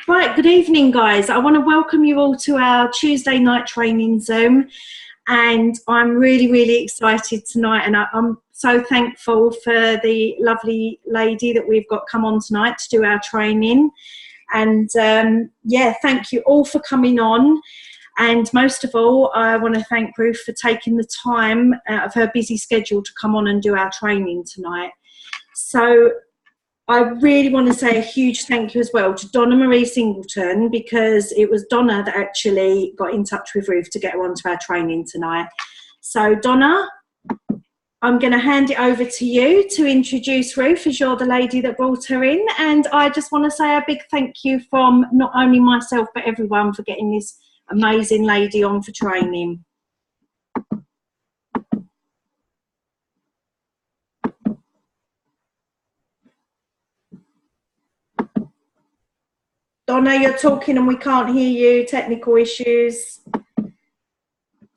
Right, good evening, guys. I want to welcome you all to our Tuesday night training Zoom. And I'm really, really excited tonight. And I'm so thankful for the lovely lady that we've got come on tonight to do our training. And yeah, thank you all for coming on. And most of all, I want to thank Ruth for taking the time out of her busy schedule to come on and do our training tonight. So I really want to say a huge thank you as well to Donna Marie Singleton, because it was Donna that actually got in touch with Ruth to get her onto our training tonight. So Donna, I'm going to hand it over to you to introduce Ruth, as you're the lady that brought her in. And I just want to say a big thank you from not only myself but everyone for getting this amazing lady on for training. Donna, you're talking and we can't hear you. Technical issues.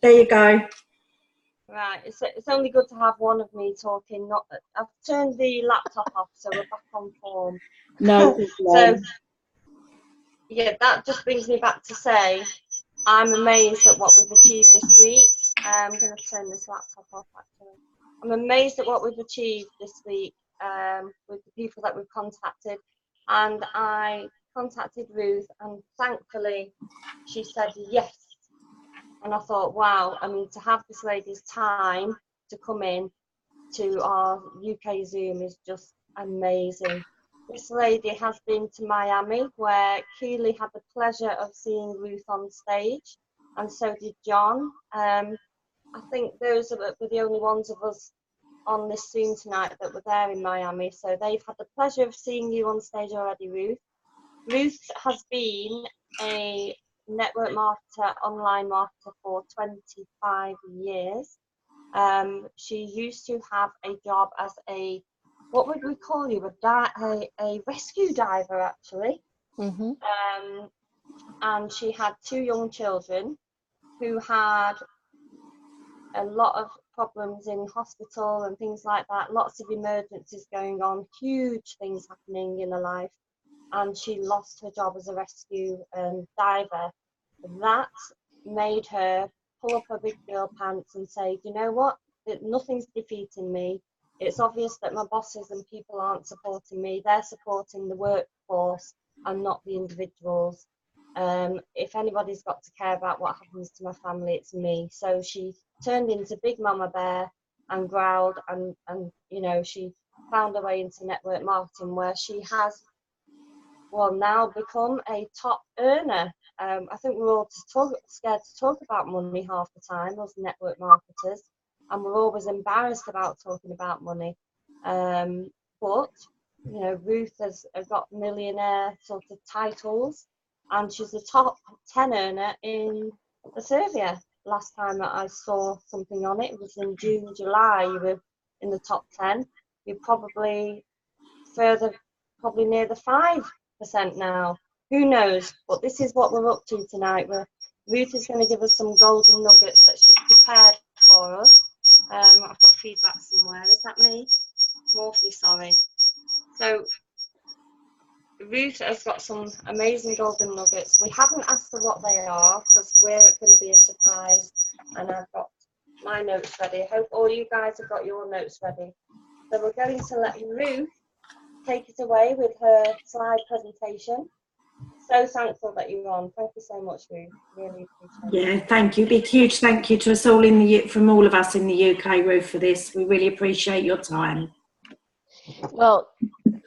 There you go. Right, it's only good to have one of me talking. Not, I've turned the laptop off, so we're back on form. No. So, yeah, that just brings me back to say I'm amazed at what we've achieved this week. I'm going to turn this laptop off, actually. I'm amazed at what we've achieved this week with the people that we've contacted. And I contacted Ruth, and thankfully she said yes. And I thought, wow, I mean, to have this lady's time to come in to our UK Zoom is just amazing. This lady has been to Miami, where Keely had the pleasure of seeing Ruth on stage, and so did John. I think those were the only ones of us on this Zoom tonight that were there in Miami, so they've had the pleasure of seeing you on stage already, Ruth. Ruth has been a network marketer, online marketer for 25 years. She used to have a job as a, what would we call you, a rescue diver, actually. Mm-hmm. And she had 2 young children who had a lot of problems in hospital and things like that, lots of emergencies going on, huge things happening in her life. And she lost her job as a rescue diver. That made her pull up her big girl pants and say, you know what, nothing's defeating me. It's obvious that my bosses and people aren't supporting me. They're supporting the workforce and not the individuals. If anybody's got to care about what happens to my family, it's me. So she turned into Big Mama Bear and growled, and you know, she found her way into network marketing, where she has, well, now become a top earner. I think we're all scared to talk about money half the time, us network marketers, and we're always embarrassed about talking about money. But, you know, Ruth has got millionaire sort of titles, and she's a top 10 earner in the survey. Last time that I saw something on it, it was in June, July, you were in the top 10. You're probably near the 5% now. Who knows? But this is what we're up to tonight. Ruth is going to give us some golden nuggets that she's prepared for us. I've got feedback somewhere. Is that me? I'm awfully sorry. So Ruth has got some amazing golden nuggets. We haven't asked her what they are because we're going to be a surprise. And I've got my notes ready. I hope all you guys have got your notes ready. So we're going to let Ruth take it away with her slide presentation. So thankful that you're on. Thank you so much, Ruth. Really appreciate it. Yeah, thank you. Big huge thank you to us all from all of us in the UK, Ruth, for this. We really appreciate your time. Well,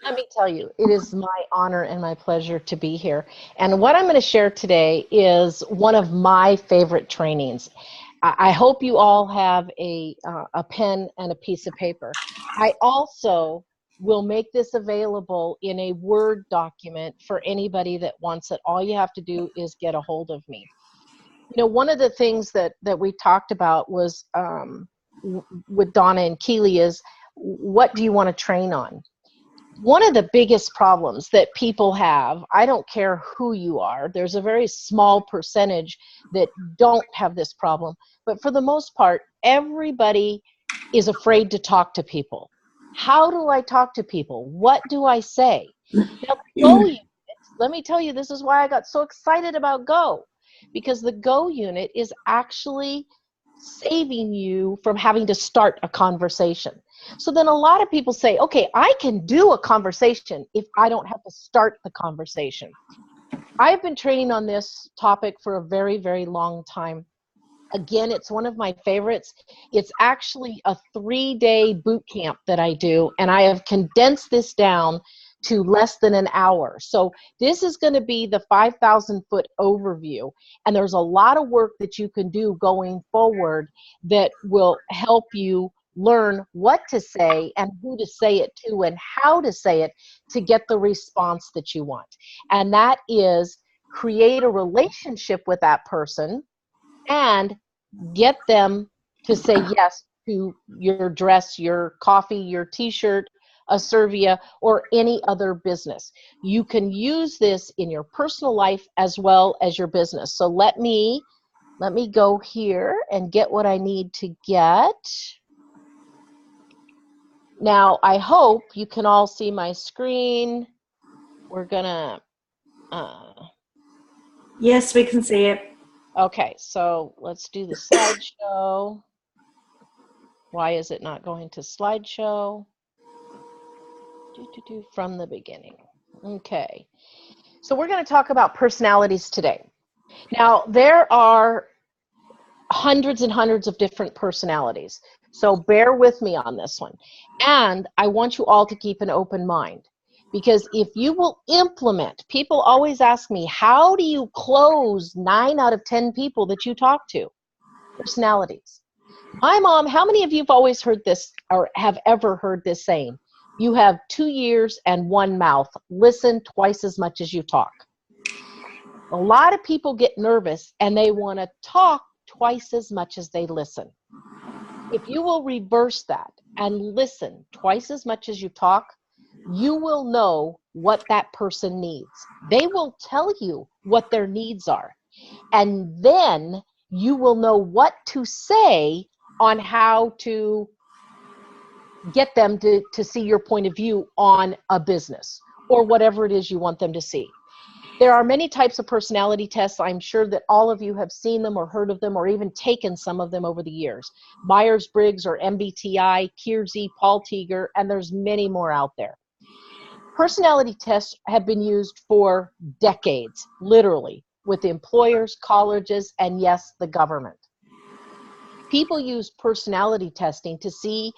let me tell you, it is my honor and my pleasure to be here. And what I'm going to share today is one of my favorite trainings. I hope you all have a pen and a piece of paper. I also will make this available in a Word document for anybody that wants it. All you have to do is get a hold of me. You know, one of the things that we talked about was with Donna and Keely is, what do you want to train on? One of the biggest problems that people have, I don't care who you are, there's a very small percentage that don't have this problem, but for the most part, everybody is afraid to talk to people. How do I talk to people? What do I say? Now, the goal units let me tell you, this is why I got so excited about Go, because the Go unit is actually saving you from having to start a conversation. So then a lot of people say, okay, I can do a conversation if I don't have to start the conversation. I've been training on this topic for a very, very long time. Again, it's one of my favorites. It's actually a 3-day boot camp that I do, and I have condensed this down to less than an hour. So this is going to be the 5,000-foot overview, and there's a lot of work that you can do going forward that will help you learn what to say and who to say it to and how to say it to get the response that you want. And that is create a relationship with that person and get them to say yes to your dress, your coffee, your t-shirt, a Servia, or any other business. You can use this in your personal life as well as your business. So let me go here and get what I need to get. Now, I hope you can all see my screen. We're gonna, Yes, we can see it. okay, so let's do the slideshow. Why is it not going to slideshow? From the beginning. Okay, so we're going to talk about personalities today. Now, there are hundreds and hundreds of different personalities, so bear with me on this one. And I want you all to keep an open mind, because if you will implement, people always ask me, how do you close 9 out of 10 people that you talk to? Personalities. My mom, how many of you have always heard this or have ever heard this saying? You have 2 ears and 1 mouth. Listen twice as much as you talk. A lot of people get nervous and they want to talk twice as much as they listen. If you will reverse that and listen twice as much as you talk, you will know what that person needs. They will tell you what their needs are. And then you will know what to say on how to get them to see your point of view on a business or whatever it is you want them to see. There are many types of personality tests. I'm sure that all of you have seen them or heard of them or even taken some of them over the years. Myers-Briggs or MBTI, Kiersey, Paul Teager, and there's many more out there. Personality tests have been used for decades, literally, with employers, colleges, and yes, the government. People use personality testing to see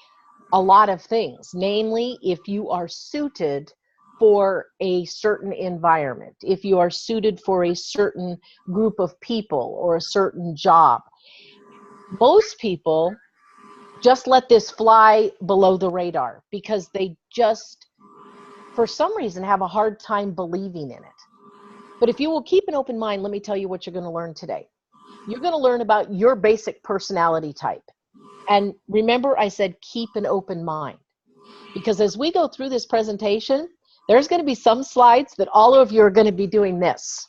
a lot of things, namely if you are suited for a certain environment, if you are suited for a certain group of people or a certain job. Most people just let this fly below the radar because they just, for some reason, have a hard time believing in it. But if you will keep an open mind, let me tell you what you're going to learn today. You're going to learn about your basic personality type. And remember, I said keep an open mind. Because as we go through this presentation, there's going to be some slides that all of you are going to be doing this.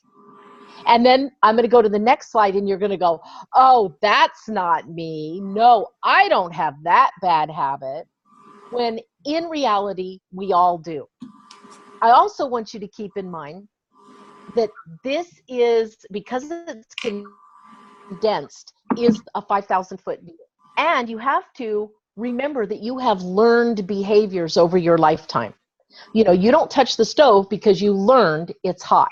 And then I'm going to go to the next slide and you're going to go, oh, that's not me. No, I don't have that bad habit. When in reality, we all do. I also want you to keep in mind that this is, because it's condensed, is a 5,000-foot view. And you have to remember that you have learned behaviors over your lifetime. You know, you don't touch the stove because you learned it's hot.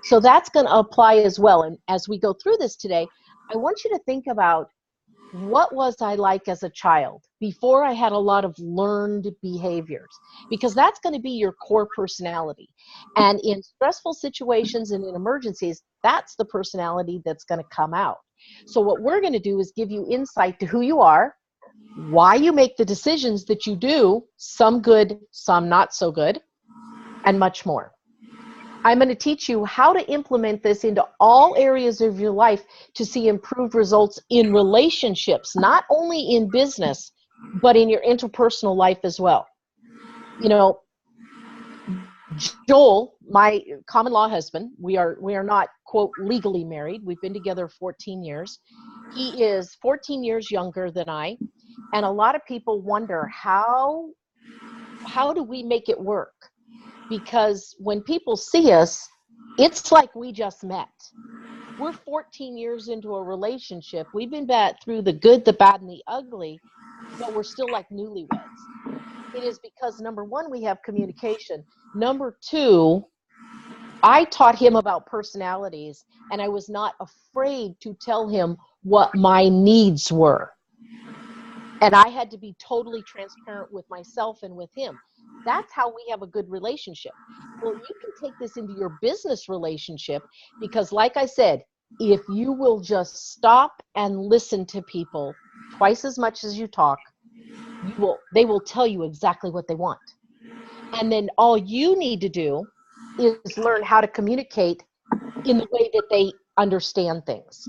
So that's going to apply as well. And as we go through this today, I want you to think about, what was I like as a child before I had a lot of learned behaviors? Because that's going to be your core personality. And in stressful situations and in emergencies, that's the personality that's going to come out. So what we're going to do is give you insight to who you are, why you make the decisions that you do, some good, some not so good, and much more. I'm going to teach you how to implement this into all areas of your life to see improved results in relationships, not only in business, but in your interpersonal life as well. You know, Joel, my common law husband, we are not, quote, legally married. We've been together 14 years. He is 14 years younger than I. And a lot of people wonder, how do we make it work? Because when people see us, It's like we just met. We're 14 years into a relationship. We've been through the good, the bad, and the ugly, but we're still like newlyweds. It is because, number one, we have communication. Number two, I taught him about personalities, and I was not afraid to tell him what my needs were. And I had to be totally transparent with myself and with him. That's how we have a good relationship. Well, you can take this into your business relationship because, like I said, if you will just stop and listen to people twice as much as you talk, they will tell you exactly what they want. And then all you need to do is learn how to communicate in the way that they understand things.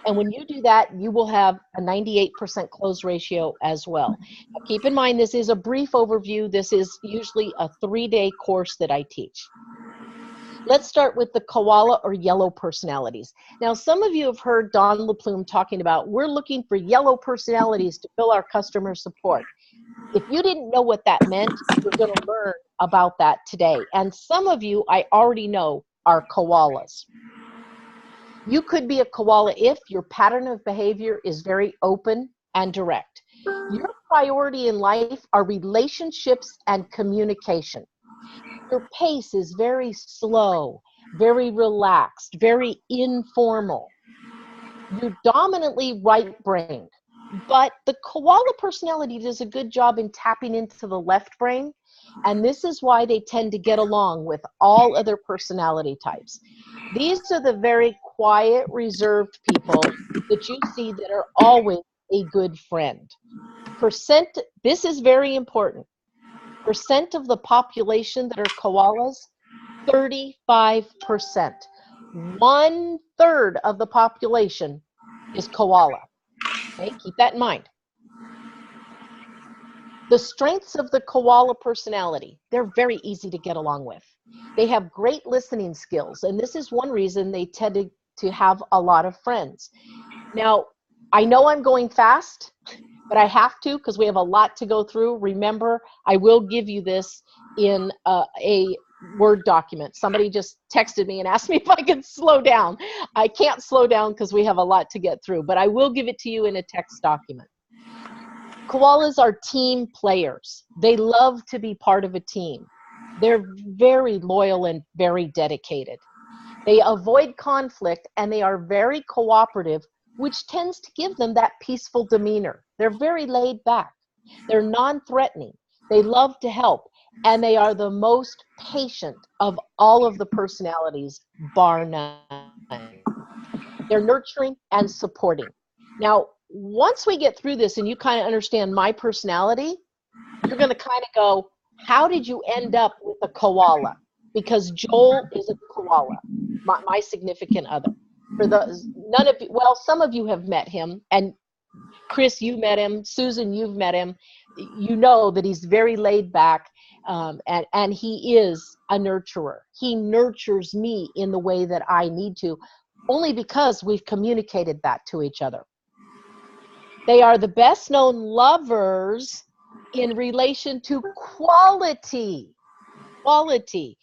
And when you do that, you will have a 98% close ratio as well. Now, keep in mind, this is a brief overview. This is usually a 3-day course that I teach. Let's start with the koala or yellow personalities. Now, some of you have heard Don LaPlume talking about, we're looking for yellow personalities to fill our customer support. If you didn't know what that meant, you're going to learn about that today. And some of you, I already know, are koalas. You could be a koala if your pattern of behavior is very open and direct. Your priority in life are relationships and communication. Your pace is very slow, very relaxed, very informal. You're dominantly right-brained, but the koala personality does a good job in tapping into the left brain, and this is why they tend to get along with all other personality types. These are the very quiet, reserved people that you see that are always a good friend. This is very important. Percent of the population that are koalas, 35%. 1/3 of the population is koala. Okay, keep that in mind. The strengths of the koala personality, they're very easy to get along with. They have great listening skills, and this is one reason they tend to have a lot of friends. Now, I know I'm going fast, but I have to because we have a lot to go through. Remember, I will give you this in a Word document. Somebody just texted me and asked me if I could slow down. I can't slow down because we have a lot to get through, but I will give it to you in a text document. Koalas are team players. They love to be part of a team. They're very loyal and very dedicated. They avoid conflict and they are very cooperative, which tends to give them that peaceful demeanor. They're very laid back. They're non-threatening. They love to help, and they are the most patient of all of the personalities, bar none. They're nurturing and supporting. Now, once we get through this and you kind of understand my personality, you're going to kind of go, how did you end up with a koala? Because Joel is a koala, my significant other. For those, none of you, well, some of you have met him, and Chris, you met him. Susan, you've met him. You know that he's very laid back, and he is a nurturer. He nurtures me in the way that I need to, only because we've communicated that to each other. They are the best known lovers in relation to quality. Quality.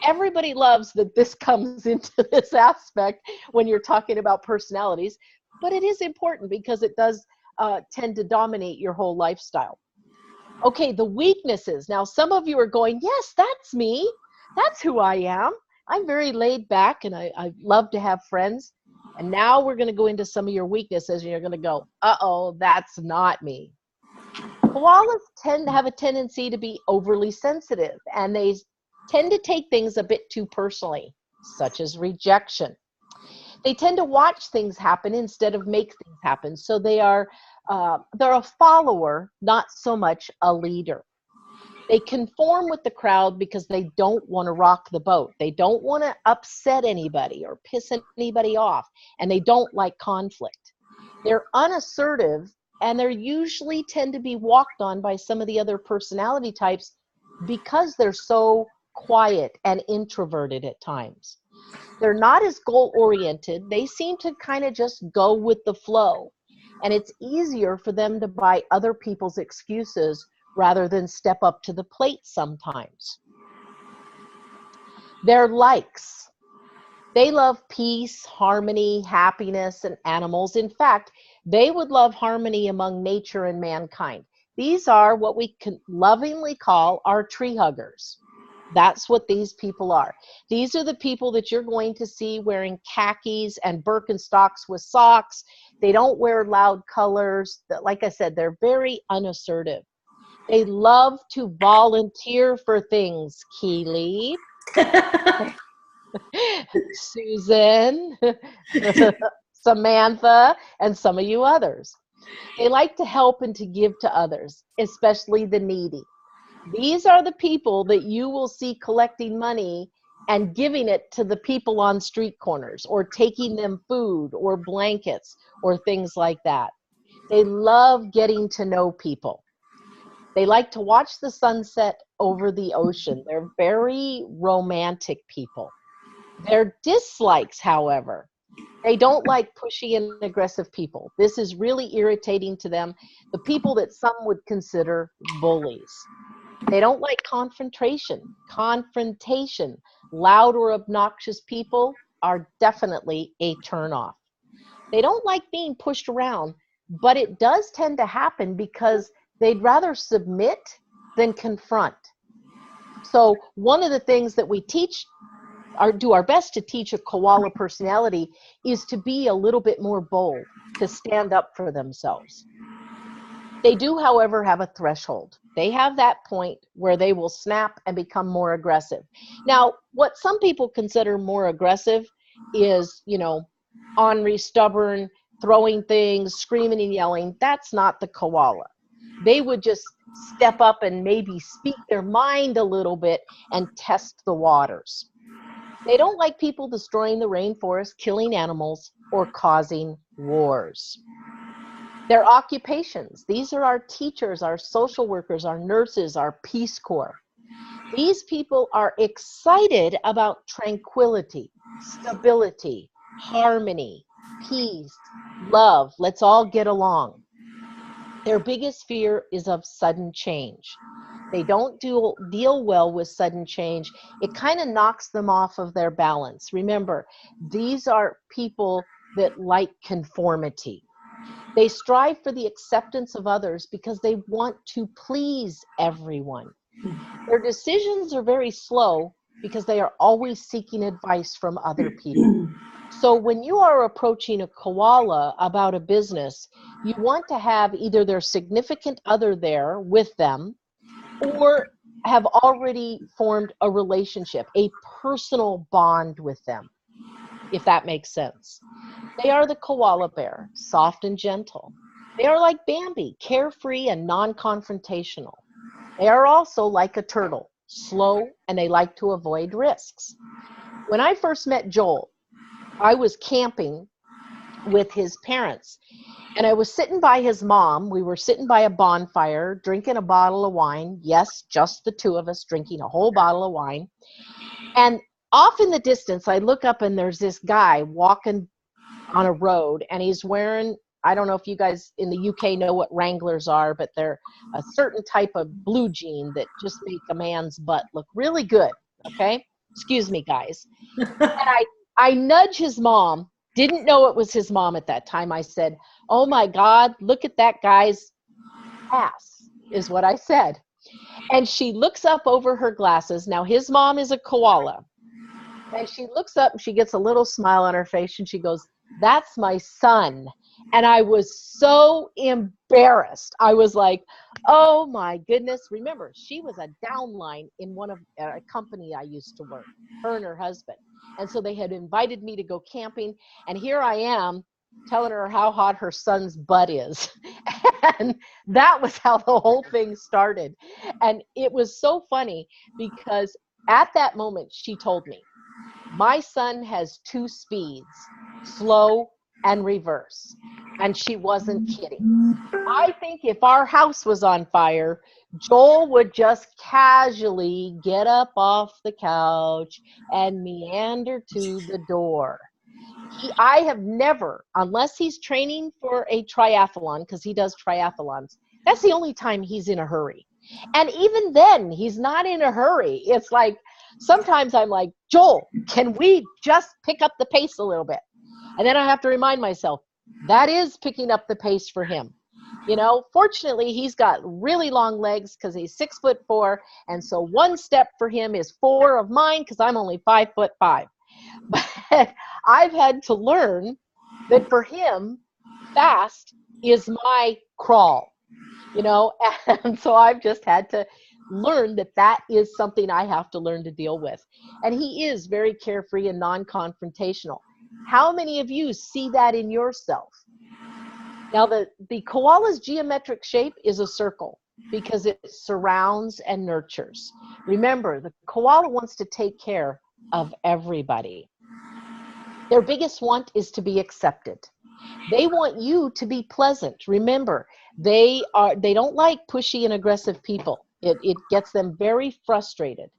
Everybody loves that this comes into this aspect when you're talking about personalities, but it is important because it does tend to dominate your whole lifestyle. Okay, the weaknesses. Now, some of you are going, yes, that's me. That's who I am. I'm very laid back and I love to have friends. And now we're going to go into some of your weaknesses and you're going to go, uh-oh, that's not me. Koalas tend to have a tendency to be overly sensitive, and they tend to take things a bit too personally, such as rejection. They tend to watch things happen instead of make things happen. So they're a follower, not so much a leader. They conform with the crowd because they don't want to rock the boat. They don't want to upset anybody or piss anybody off, and they don't like conflict. They're unassertive, and they usually tend to be walked on by some of the other personality types because they're so quiet and introverted at times. They're not as goal-oriented. They seem to kind of just go with the flow, and it's easier for them to buy other people's excuses rather than step up to the plate sometimes. Their likes. They love peace, harmony, happiness, and animals. In fact, they would love harmony among nature and mankind. These are what we can lovingly call our tree huggers. That's what these people are. These are the people that you're going to see wearing khakis and Birkenstocks with socks. They don't wear loud colors. Like I said, they're very unassertive. They love to volunteer for things, Keely, Susan, Samantha, and some of you others. They like to help and to give to others, especially the needy. These are the people that you will see collecting money and giving it to the people on street corners, or taking them food or blankets or things like that. They love getting to know people. They like to watch the sunset over the ocean. They're very romantic people. Their dislikes, however, they don't like pushy and aggressive people. This is really irritating to them. The people that some would consider bullies. They don't like confrontation. Loud or obnoxious people are definitely a turnoff. They don't like being pushed around, but it does tend to happen because they'd rather submit than confront. So one of the things that we do our best to teach a koala personality is to be a little bit more bold, to stand up for themselves. They do, however, have a threshold. They have that point where they will snap and become more aggressive. Now, what some people consider more aggressive is, ornery, stubborn, throwing things, screaming and yelling. That's not the koala. They would just step up and maybe speak their mind a little bit and test the waters. They don't like people destroying the rainforest, killing animals, or causing wars. Their occupations. These are our teachers, our social workers, our nurses, our Peace Corps. These people are excited about tranquility, stability, harmony, peace, love. Let's all get along. Their biggest fear is of sudden change. They don't deal well with sudden change. It kind of knocks them off of their balance. Remember, these are people that like conformity. They strive for the acceptance of others because they want to please everyone. Their decisions are very slow because they are always seeking advice from other people. So when you are approaching a koala about a business, you want to have either their significant other there with them, or have already formed a relationship, a personal bond with them, if that makes sense. They are the koala bear, soft and gentle. They are like Bambi, carefree and non-confrontational. They are also like a turtle, slow, and they like to avoid risks. When I first met Joel, I was camping with his parents, and I was sitting by his mom. We were sitting by a bonfire, drinking a bottle of wine. Yes, just the two of us drinking a whole bottle of wine. And off in the distance, I look up and there's this guy walking on a road, and he's wearing, I don't know if you guys in the UK know what Wranglers are, but they're a certain type of blue jean that just make a man's butt look really good. Okay? Excuse me, guys. And I nudge his mom. Didn't know it was his mom at that time. I said, "Oh my God, look at that guy's ass," is what I said. And she looks up over her glasses. Now, his mom is a koala. And she looks up and she gets a little smile on her face and she goes, "That's my son." And I was so embarrassed. I was like, oh my goodness. Remember, she was a downline in one of a company I used to work, her and her husband. And so they had invited me to go camping. And here I am telling her how hot her son's butt is. And that was how the whole thing started. And it was so funny because at that moment, she told me, "My son has two speeds, slow and reverse." And she wasn't kidding. I think if our house was on fire, Joel would just casually get up off the couch and meander to the door. I have never, unless he's training for a triathlon, because he does triathlons, that's the only time he's in a hurry. And even then, he's not in a hurry. It's like Sometimes I'm like, Joel, can we just pick up the pace a little bit? And then I have to remind myself, that is picking up the pace for him. You know, fortunately, he's got really long legs because he's 6'4", and so one step for him is 4 of mine because I'm only 5'5". But I've had to learn that for him, fast is my crawl, you know, and so I've just had to learn that that is something I have to learn to deal with. And he is very carefree and non-confrontational. How many of you see that in yourself? Now, the koala's geometric shape is a circle because it surrounds and nurtures. Remember, the koala wants to take care of everybody. Their biggest want is to be accepted. They want you to be pleasant. Remember, they don't like pushy and aggressive people. It gets them very frustrated.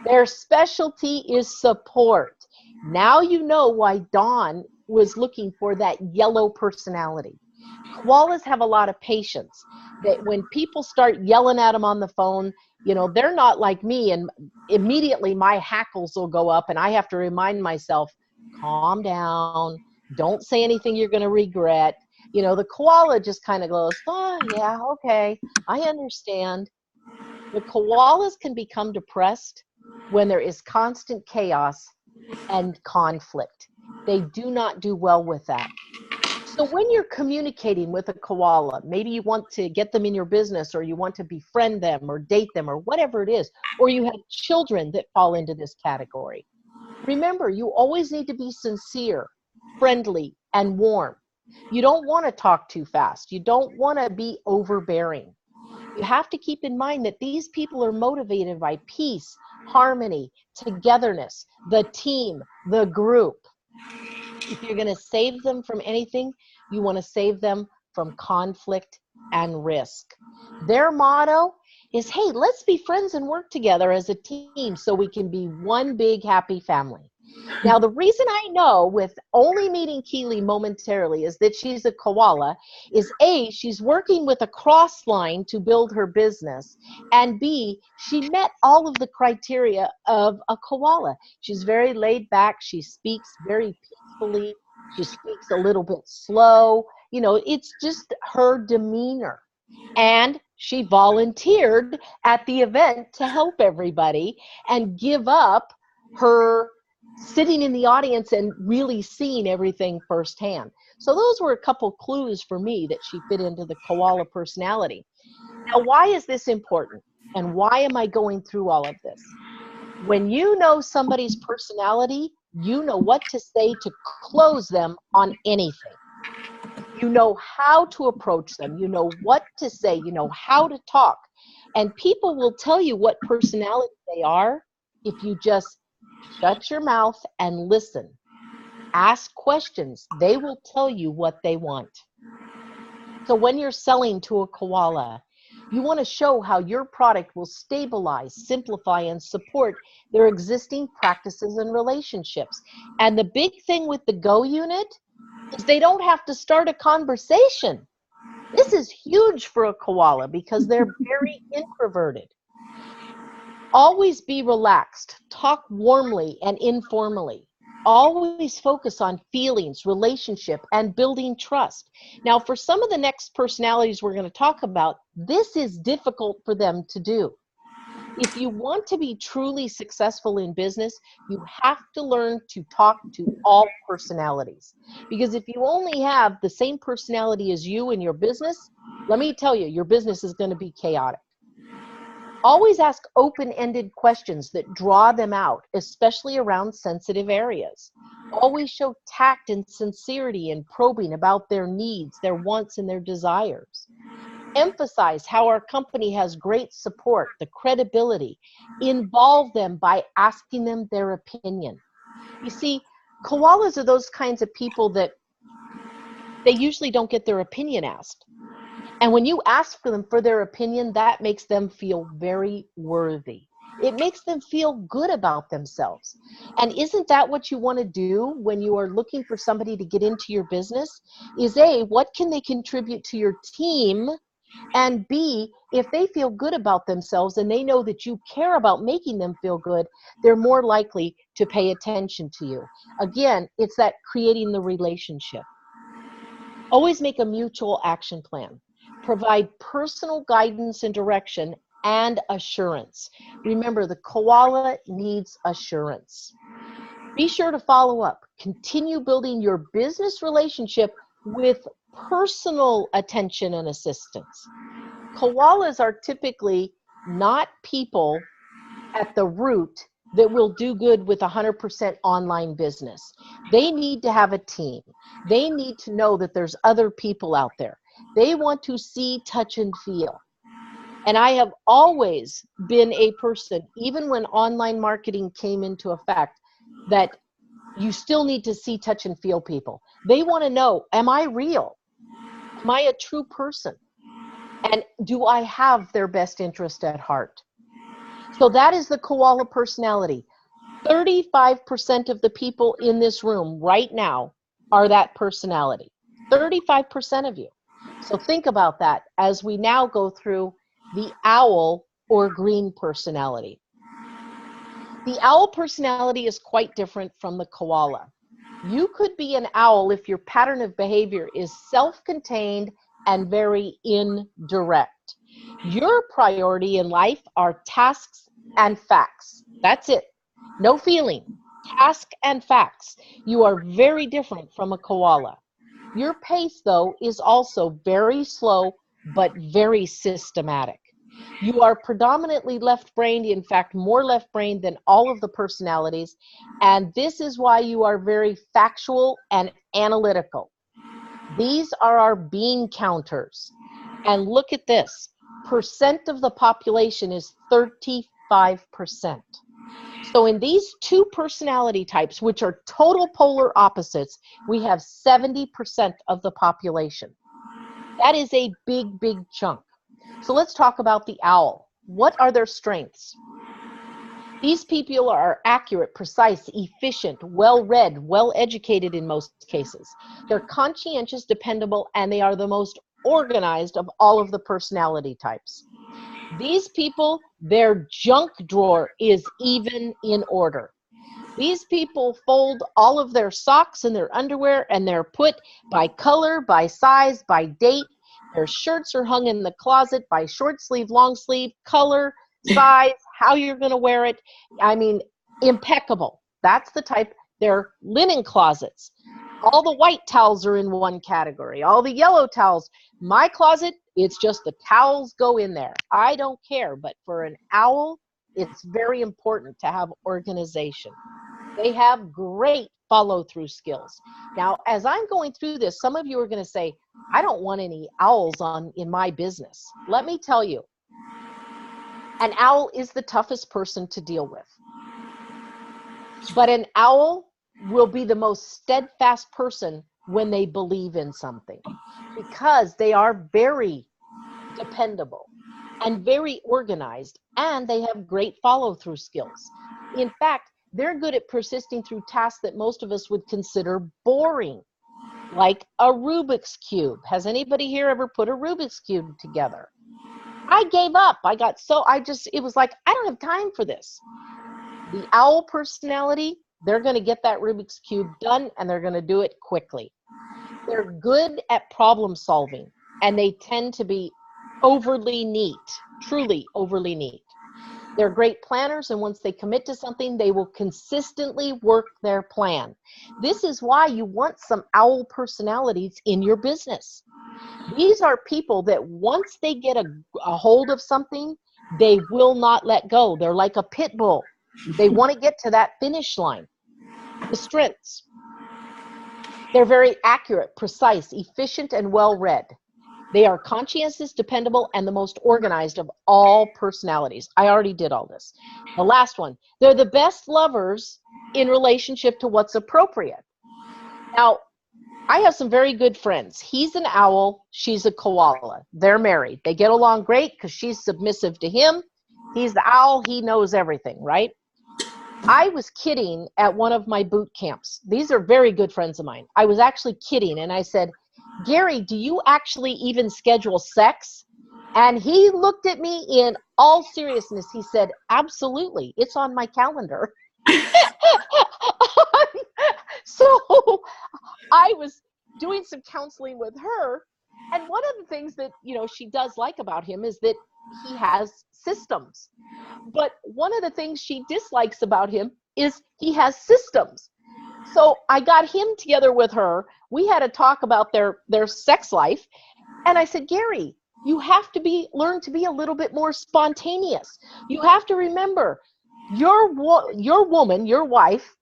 Their specialty is support. Now you know why Dawn was looking for that yellow personality. Koalas have a lot of patience. That when people start yelling at them on the phone, you know, they're not like me, and immediately my hackles will go up and I have to remind myself, calm down, don't say anything you're going to regret. You know, the koala just kind of goes, oh yeah, okay, I understand. The koalas can become depressed when there is constant chaos and conflict. They do not do well with that. So when you're communicating with a koala, maybe you want to get them in your business, or you want to befriend them or date them or whatever it is, or you have children that fall into this category. Remember, you always need to be sincere, friendly, and warm. You don't want to talk too fast. You don't want to be overbearing. You have to keep in mind that these people are motivated by peace, harmony, togetherness, the team, the group. If you're going to save them from anything, you want to save them from conflict and risk. Their motto is, hey, let's be friends and work together as a team so we can be one big happy family. Now, the reason I know with only meeting Keely momentarily is that she's a koala is A, she's working with a cross line to build her business, and B, she met all of the criteria of a koala. She's very laid back. She speaks very peacefully. She speaks a little bit slow. You know, it's just her demeanor. And she volunteered at the event to help everybody and give up her sitting in the audience and really seeing everything firsthand. So those were a couple clues for me that she fit into the koala personality. Now, why is this important? And why am I going through all of this? When you know somebody's personality, you know what to say to close them on anything. You know how to approach them. You know what to say. You know how to talk. And people will tell you what personality they are if you just shut your mouth and listen. Ask questions. They will tell you what they want. So when you're selling to a koala, you want to show how your product will stabilize, simplify, and support their existing practices and relationships. And the big thing with the Go unit is they don't have to start a conversation. This is huge for a koala because they're very introverted. Always be relaxed. Talk warmly and informally. Always focus on feelings, relationship, and building trust. Now, for some of the next personalities we're going to talk about, this is difficult for them to do. If you want to be truly successful in business, you have to learn to talk to all personalities. Because if you only have the same personality as you in your business, let me tell you, your business is going to be chaotic. Always ask open-ended questions that draw them out, especially around sensitive areas. Always show tact and sincerity in probing about their needs, their wants, and their desires. Emphasize how our company has great support, the credibility. Involve them by asking them their opinion. You see, koalas are those kinds of people that they usually don't get their opinion asked. And when you ask them for their opinion, that makes them feel very worthy. It makes them feel good about themselves. And isn't that what you want to do when you are looking for somebody to get into your business? Is A, what can they contribute to your team And B, if they feel good about themselves and they know that you care about making them feel good, they're more likely to pay attention to you. Again, it's that creating the relationship. Always make a mutual action plan. Provide personal guidance and direction and assurance. Remember, the koala needs assurance. Be sure to follow up. Continue building your business relationship with personal attention and assistance. Koalas are typically not people at the root that will do good with 100% online business. They need to have a team. They need to know that there's other people out there. They want to see, touch, and feel. And I have always been a person, even when online marketing came into effect, that you still need to see, touch, and feel people. They want to know, am I real? Am I a true person? And do I have their best interest at heart? So that is the koala personality. 35% of the people in this room right now are that personality. 35% of you. So think about that as we now go through the owl or green personality. The owl personality is quite different from the koala. You could be an owl if your pattern of behavior is self-contained and very indirect. Your priority in life are tasks and facts. That's it. No feeling. Task and facts. You are very different from a koala. Your pace, though, is also very slow, but very systematic. You are predominantly left-brained, in fact, more left-brained than all of the personalities, and this is why you are very factual and analytical. These are our bean counters. And look at this. Percent of the population is 35%. So in these two personality types, which are total polar opposites, we have 70% of the population. That is a big, big chunk. So let's talk about the owl. What are their strengths? These people are accurate, precise, efficient, well-read, well-educated in most cases. They're conscientious, dependable, and they are the most organized of all of the personality types. These people, their junk drawer is even in order. These people fold all of their socks and their underwear, and they're put by color, by size, by date. Their shirts are hung in the closet by short sleeve, long sleeve, color, size, how you're going to wear it. I mean, impeccable. That's the type. They're linen closets. All the white towels are in one category. All the yellow towels. My closet, it's just the towels go in there. I don't care. But for an owl, it's very important to have organization. They have great follow-through skills. Now, as I'm going through this, some of you are going to say, I don't want any owls in my business. Let me tell you, an owl is the toughest person to deal with. But an owl will be the most steadfast person when they believe in something, because they are very dependable and very organized, and they have great follow-through skills. In fact, they're good at persisting through tasks that most of us would consider boring, like a Rubik's Cube. Has anybody here ever put a Rubik's Cube together? I gave up. It was like, I don't have time for this. The owl personality, they're going to get that Rubik's Cube done, and they're going to do it quickly. They're good at problem solving, and they tend to be overly neat, truly overly neat. They're great planners, and once they commit to something, they will consistently work their plan. This is why you want some owl personalities in your business. These are people that once they get a hold of something, they will not let go. They're like a pit bull. They want to get to that finish line. The strengths. They're very accurate, precise, efficient, and well-read. They are conscientious, dependable, and the most organized of all personalities. I already did all this. The last one, they're the best lovers in relationship to what's appropriate. Now, I have some very good friends. He's an owl, she's a koala. They're married. They get along great because she's submissive to him. He's the owl, he knows everything, right? I was kidding at one of my boot camps. These are very good friends of mine. I was actually kidding, and I said, Gary, do you actually even schedule sex? And he looked at me in all seriousness. He said, absolutely, it's on my calendar. So I was doing some counseling with her. And one of the things that, she does like about him is that he has systems. But one of the things she dislikes about him is he has systems. So I got him together with her. We had a talk about their sex life. And I said, Gary, you have to learn to be a little bit more spontaneous. You have to remember, your woman, your wife,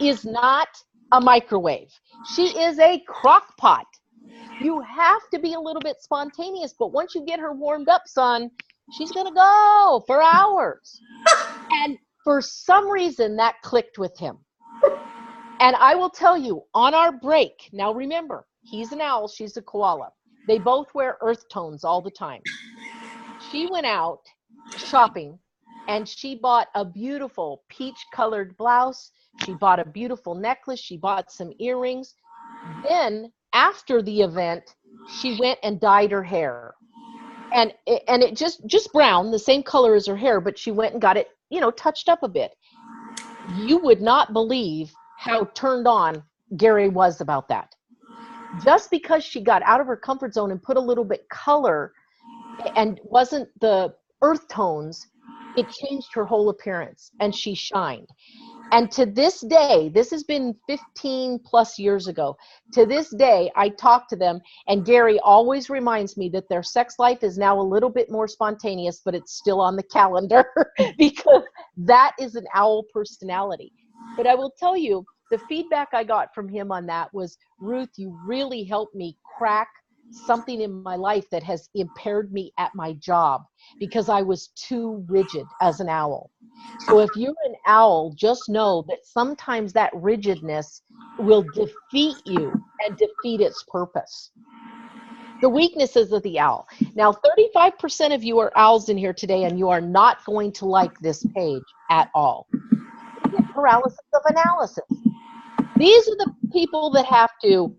is not a microwave. She is a crock pot. You have to be a little bit spontaneous, but once you get her warmed up, son, she's going to go for hours. And for some reason, that clicked with him. And I will tell you, on our break, now remember, he's an owl, she's a koala. They both wear earth tones all the time. She went out shopping and she bought a beautiful peach-colored blouse. She bought a beautiful necklace. She bought some earrings. Then after the event, she went and dyed her hair. And it just brown, the same color as her hair, but she went and got it, touched up a bit. You would not believe how turned on Gary was about that. Just because she got out of her comfort zone and put a little bit color and wasn't the earth tones, it changed her whole appearance and she shined. And to this day, this has been 15 plus years ago, to this day, I talk to them and Gary always reminds me that their sex life is now a little bit more spontaneous, but it's still on the calendar because that is an owl personality. But I will tell you, the feedback I got from him on that was, Ruth, you really helped me crack something in my life that has impaired me at my job because I was too rigid as an owl. So if you're an owl, just know that sometimes that rigidness will defeat you and defeat its purpose. The weaknesses of the owl. Now, 35% of you are owls in here today, and you are not going to like this page at all. You get paralysis of analysis. These are the people that have to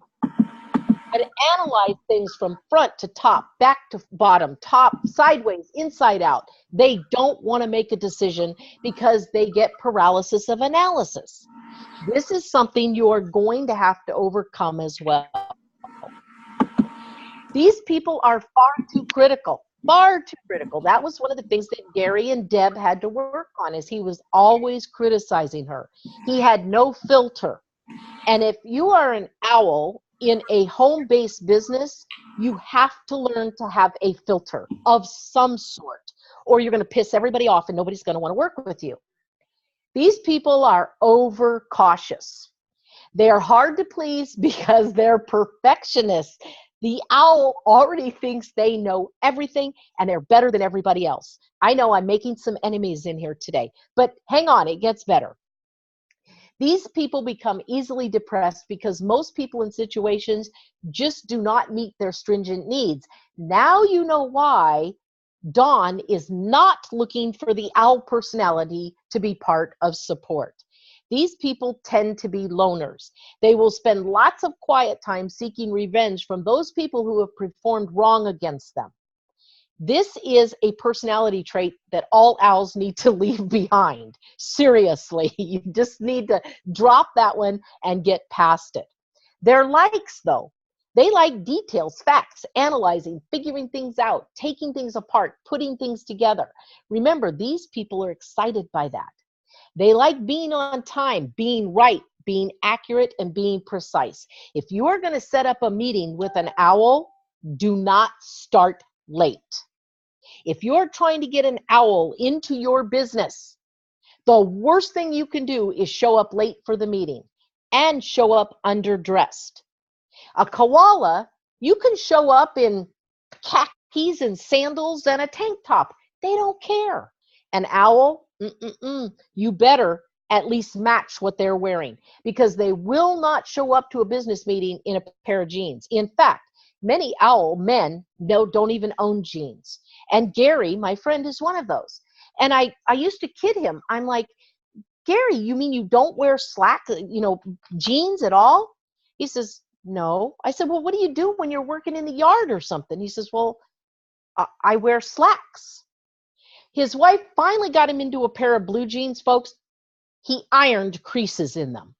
analyze things from front to top, back to bottom, top, sideways, inside out. They don't want to make a decision because they get paralysis of analysis. This is something you are going to have to overcome as well. These people are far too critical. Far too critical. That was one of the things that Gary and Deb had to work on, is he was always criticizing her. He had no filter. And if you are an owl in a home-based business, you have to learn to have a filter of some sort, or you're going to piss everybody off and nobody's going to want to work with you. These people are overcautious. They are hard to please because they're perfectionists. The owl already thinks they know everything and they're better than everybody else. I know I'm making some enemies in here today, but hang on, it gets better. These people become easily depressed because most people in situations just do not meet their stringent needs. Now you know why Dawn is not looking for the owl personality to be part of support. These people tend to be loners. They will spend lots of quiet time seeking revenge from those people who have performed wrong against them. This is a personality trait that all owls need to leave behind. Seriously, you just need to drop that one and get past it. Their likes, though, they like details, facts, analyzing, figuring things out, taking things apart, putting things together. Remember, these people are excited by that. They like being on time, being right, being accurate, and being precise. If you are going to set up a meeting with an owl, do not start late. If you're trying to get an owl into your business, the worst thing you can do is show up late for the meeting and show up underdressed. A koala, you can show up in khakis and sandals and a tank top. They don't care. An owl, you better at least match what they're wearing, because they will not show up to a business meeting in a pair of jeans. In fact, many owl men don't even own jeans. And Gary, my friend, is one of those. And I used to kid him. I'm like, Gary, you mean you don't wear jeans at all? He says, no. I said, well, what do you do when you're working in the yard or something? He says, well, I wear slacks. His wife finally got him into a pair of blue jeans, folks. He ironed creases in them.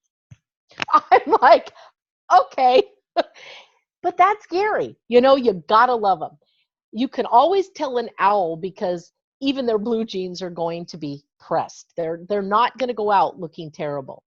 I'm like, okay, but that's Gary. You know, you gotta love him. You can always tell an owl because even their blue jeans are going to be pressed. They're not going to go out looking terrible.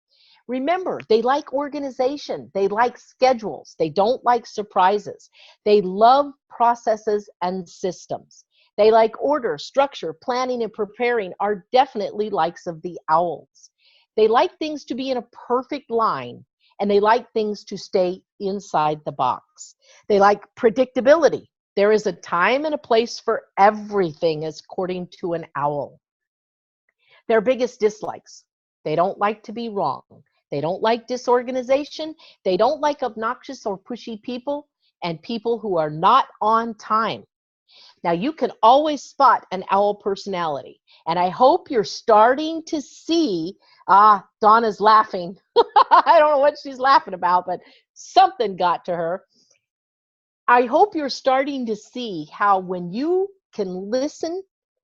Remember, they like organization. They like schedules. They don't like surprises. They love processes and systems. They like order, structure, planning, and preparing are definitely likes of the owls. They like things to be in a perfect line, and they like things to stay inside the box. They like predictability. There is a time and a place for everything, according to an owl. Their biggest dislikes: they don't like to be wrong. They don't like disorganization. They don't like obnoxious or pushy people and people who are not on time. Now, you can always spot an owl personality, and I hope you're starting to see, Donna's laughing. I don't know what she's laughing about, but something got to her. I hope you're starting to see how when you can listen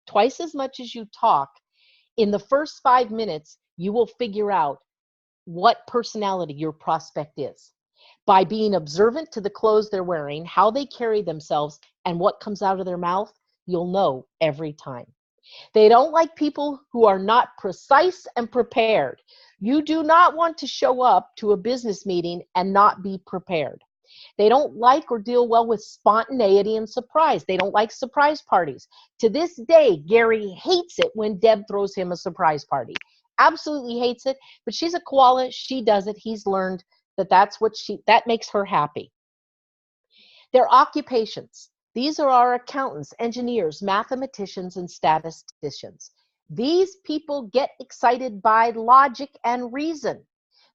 twice as much as you talk, in the first 5 minutes, you will figure out what personality your prospect is by being observant to the clothes they're wearing, how they carry themselves, and what comes out of their mouth. You'll know every time. They don't like people who are not precise and prepared. You do not want to show up to a business meeting and not be prepared. They don't like or deal well with spontaneity and surprise. They don't like surprise parties. To this day, Gary hates it when Deb throws him a surprise party. Absolutely hates it, but she's a koala. She does it. He's learned that makes her happy. Their occupations. These are our accountants, engineers, mathematicians, and statisticians. These people get excited by logic and reason.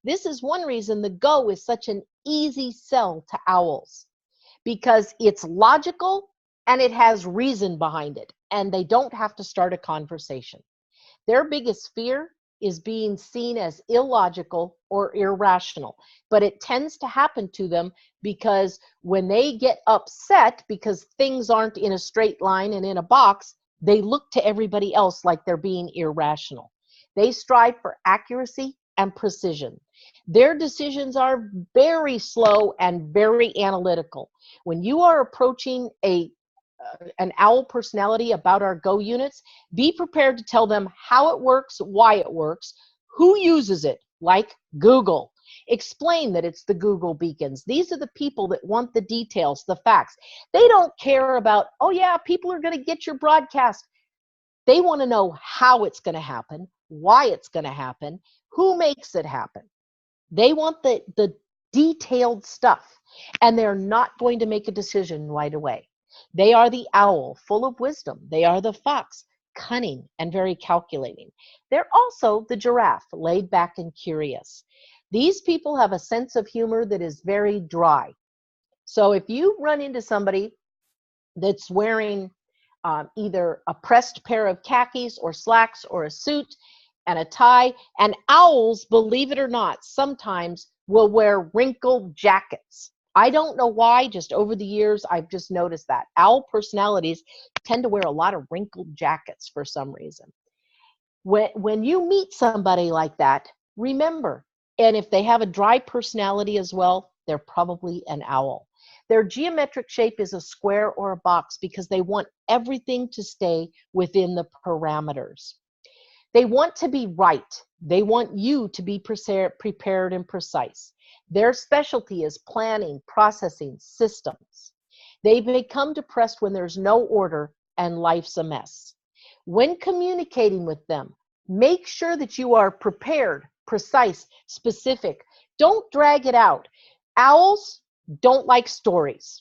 This is one reason the Go is such an easy sell to owls, because it's logical and it has reason behind it, and they don't have to start a conversation. Their biggest fear is being seen as illogical or irrational, but it tends to happen to them because when they get upset because things aren't in a straight line and in a box, they look to everybody else like they're being irrational. They strive for accuracy and precision. Their decisions are very slow and very analytical. When you are approaching an owl personality about our Go units, be prepared to tell them how it works, why it works, who uses it, like Google. Explain that it's the Google beacons. These are the people that want the details, the facts. They don't care about, oh yeah, people are going to get your broadcast. They want to know how it's going to happen, why it's going to happen, who makes it happen. They want the detailed stuff, and they're not going to make a decision right away. They are the owl, full of wisdom. They are the fox, cunning and very calculating. They're also the giraffe, laid back and curious. These people have a sense of humor that is very dry. So if you run into somebody that's wearing either a pressed pair of khakis or slacks or a suit and a tie, and owls, believe it or not, sometimes will wear wrinkled jackets. I don't know why, just over the years, I've just noticed that. Owl personalities tend to wear a lot of wrinkled jackets for some reason. When you meet somebody like that, remember, and if they have a dry personality as well, they're probably an owl. Their geometric shape is a square or a box because they want everything to stay within the parameters. They want to be right. They want you to be prepared and precise. Their specialty is planning, processing, systems. They become depressed when there's no order and life's a mess. When communicating with them, make sure that you are prepared, precise, specific. Don't drag it out. Owls don't like stories.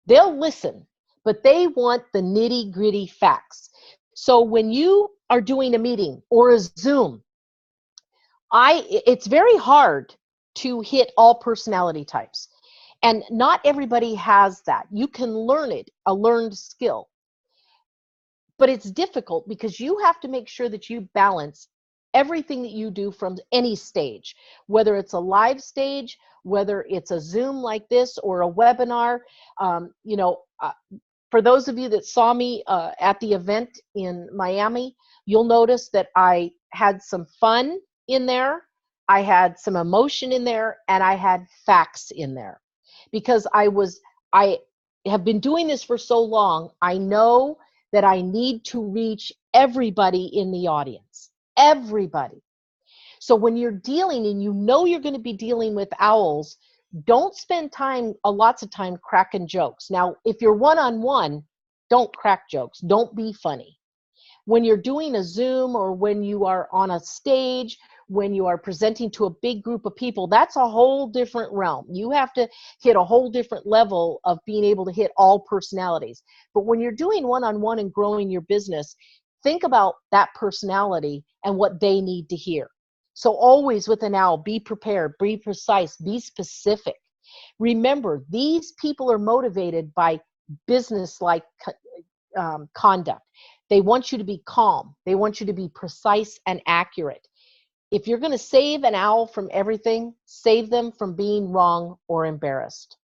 They'll listen, but they want the nitty-gritty facts. So when you are doing a meeting or a Zoom, it's very hard to hit all personality types. And not everybody has that. You can learn it, a learned skill. But it's difficult because you have to make sure that you balance everything that you do from any stage, whether it's a live stage, whether it's a Zoom like this or a webinar. For those of you that saw me at the event in Miami, you'll notice that I had some fun in there, I had some emotion in there, and I had facts in there. Because I have been doing this for so long, I know that I need to reach everybody in the audience. Everybody. So when you're dealing and you know you're going to be dealing with owls, don't spend lots of time cracking jokes. Now, if you're one-on-one, don't crack jokes. Don't be funny. When you're doing a Zoom or when you are on a stage, when you are presenting to a big group of people, that's a whole different realm. You have to hit a whole different level of being able to hit all personalities. But when you're doing one-on-one and growing your business, think about that personality and what they need to hear. So always with an owl, be prepared, be precise, be specific. Remember, these people are motivated by business-like conduct. They want you to be calm. They want you to be precise and accurate. If you're going to save an owl from everything, save them from being wrong or embarrassed.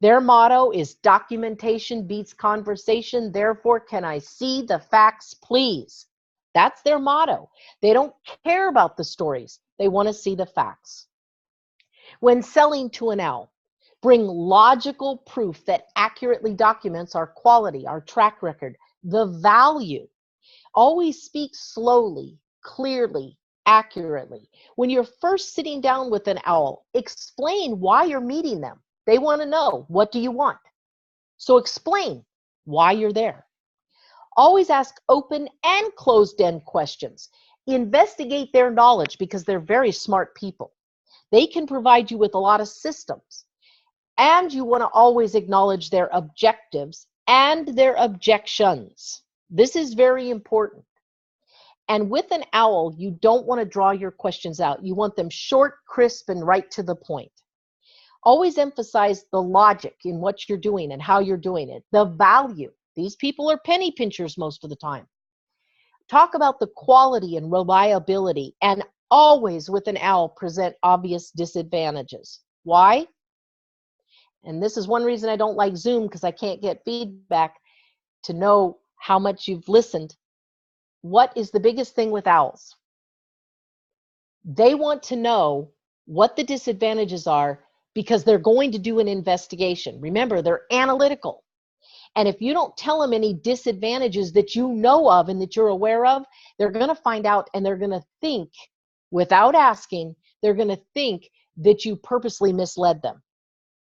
Their motto is documentation beats conversation. Therefore, can I see the facts, please? That's their motto. They don't care about the stories. They want to see the facts. When selling to an owl, bring logical proof that accurately documents our quality, our track record, the value. Always speak slowly, clearly, accurately. When you're first sitting down with an owl, explain why you're meeting them. They want to know, what do you want? So explain why you're there. Always ask open and closed-end questions. Investigate their knowledge because they're very smart people. They can provide you with a lot of systems. And you want to always acknowledge their objectives and their objections. This is very important. And with an owl, you don't want to draw your questions out. You want them short, crisp, and right to the point. Always emphasize the logic in what you're doing and how you're doing it, the value. These people are penny pinchers most of the time. Talk about the quality and reliability, and always with an owl present obvious disadvantages. Why? And this is one reason I don't like Zoom, because I can't get feedback to know how much you've listened. What is the biggest thing with owls? They want to know what the disadvantages are because they're going to do an investigation. Remember, they're analytical. And if you don't tell them any disadvantages that you know of and that you're aware of, they're going to find out, and they're going to think, without asking, they're going to think that you purposely misled them.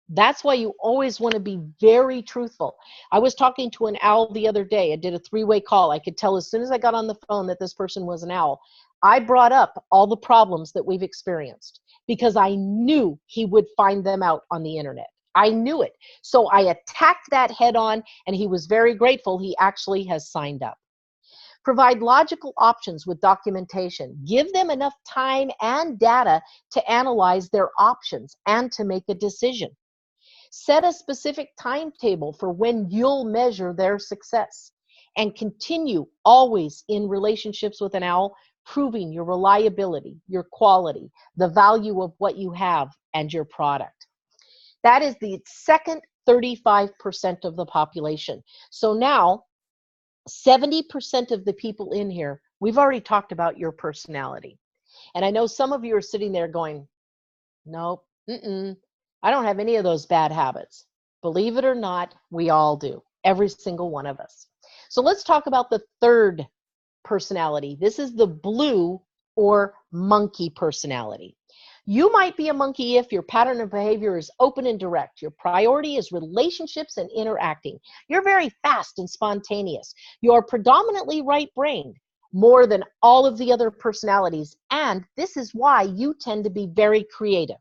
That's why you always want to be very truthful. I was talking to an owl the other day. I did a 3-way call. I could tell as soon as I got on the phone that this person was an owl. I brought up all the problems that we've experienced because I knew he would find them out on the internet. I knew it. So I attacked that head on, and he was very grateful. He actually has signed up. Provide logical options with documentation. Give them enough time and data to analyze their options and to make a decision. Set a specific timetable for when you'll measure their success, and continue always in relationships with an owl, proving your reliability, your quality, the value of what you have and your product. That is the second 35% of the population. So now 70% of the people in here, we've already talked about your personality. And I know some of you are sitting there going, nope, I don't have any of those bad habits. Believe it or not, we all do. Every single one of us. So let's talk about the third personality. This is the blue or monkey personality. You might be a monkey if your pattern of behavior is open and direct. Your priority is relationships and interacting. You're very fast and spontaneous. You're predominantly right-brained, more than all of the other personalities. And this is why you tend to be very creative.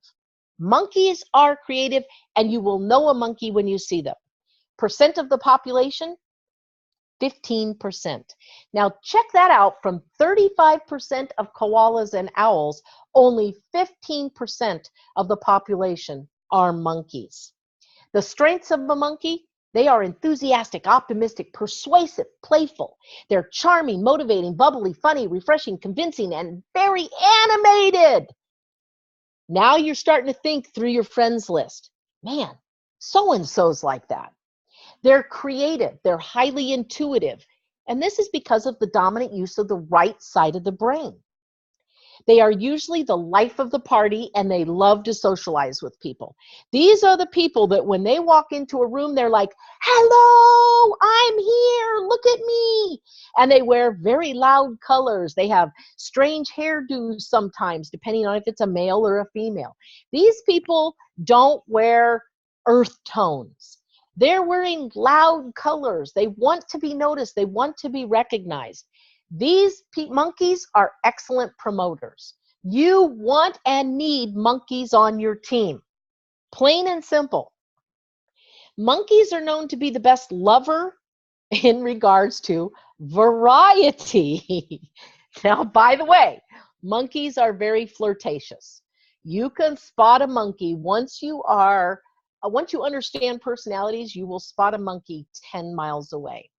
Monkeys are creative, and you will know a monkey when you see them. Percent of the population, 15%. Now check that out. From 35% of koalas and owls, only 15% of the population are monkeys. The strengths of a monkey: they are enthusiastic, optimistic, persuasive, playful. They're charming, motivating, bubbly, funny, refreshing, convincing, and very animated. Now you're starting to think through your friends list. Man, so-and-so's like that. They're creative. They're highly intuitive. And this is because of the dominant use of the right side of the brain. They are usually the life of the party, and they love to socialize with people. These are the people that when they walk into a room, they're like, hello, I'm here, look at me. And they wear very loud colors. They have strange hairdos sometimes, depending on if it's a male or a female. These people don't wear earth tones. They're wearing loud colors. They want to be noticed. They want to be recognized. These monkeys are excellent promoters. You want and need monkeys on your team. Plain and simple. Monkeys are known to be the best lover in regards to variety. Now, by the way, monkeys are very flirtatious. You can spot a monkey once you understand personalities, you will spot a monkey 10 miles away.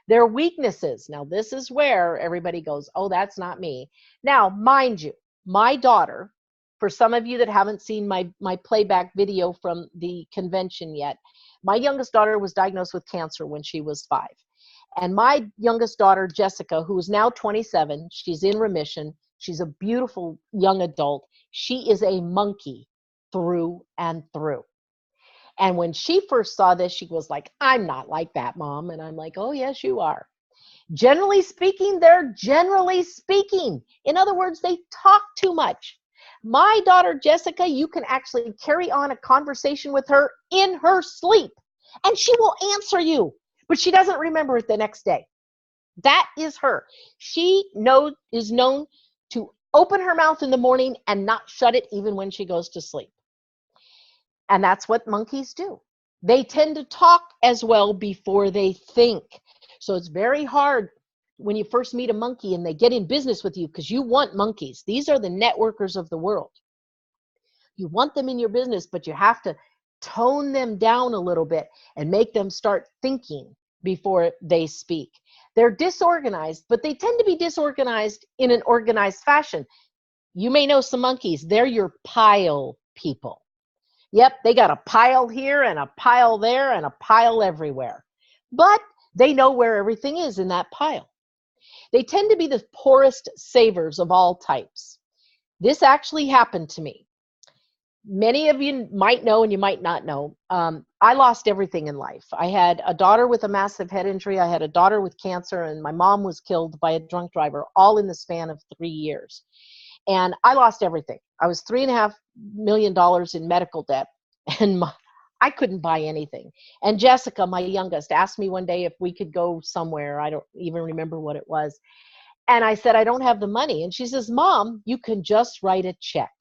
Their weaknesses. Now, this is where everybody goes, oh, that's not me. Now, mind you, my daughter, for some of you that haven't seen my playback video from the convention yet, my youngest daughter was diagnosed with cancer when she was 5. And my youngest daughter, Jessica, who is now 27, she's in remission. She's a beautiful young adult. She is a monkey through and through. And when she first saw this, she was like, I'm not like that, Mom. And I'm like, oh, yes, you are. Generally speaking, they're generally speaking. In other words, they talk too much. My daughter, Jessica, you can actually carry on a conversation with her in her sleep, and she will answer you, but she doesn't remember it the next day. That is her. She is known to open her mouth in the morning and not shut it even when she goes to sleep. And that's what monkeys do. They tend to talk as well before they think. So it's very hard when you first meet a monkey and they get in business with you, because you want monkeys. These are the networkers of the world. You want them in your business, but you have to tone them down a little bit and make them start thinking before they speak. They're disorganized, but they tend to be disorganized in an organized fashion. You may know some monkeys. They're your pile people. Yep, they got a pile here and a pile there and a pile everywhere. But they know where everything is in that pile. They tend to be the poorest savers of all types. This actually happened to me. Many of you might know and you might not know. I lost everything in life. I had a daughter with a massive head injury. I had a daughter with cancer, and my mom was killed by a drunk driver, all in the span of 3 years. And I lost everything. I was $3.5 million in medical debt, and I couldn't buy anything. And Jessica, my youngest, asked me one day if we could go somewhere. I don't even remember what it was. And I said, I don't have the money. And she says, Mom, you can just write a check.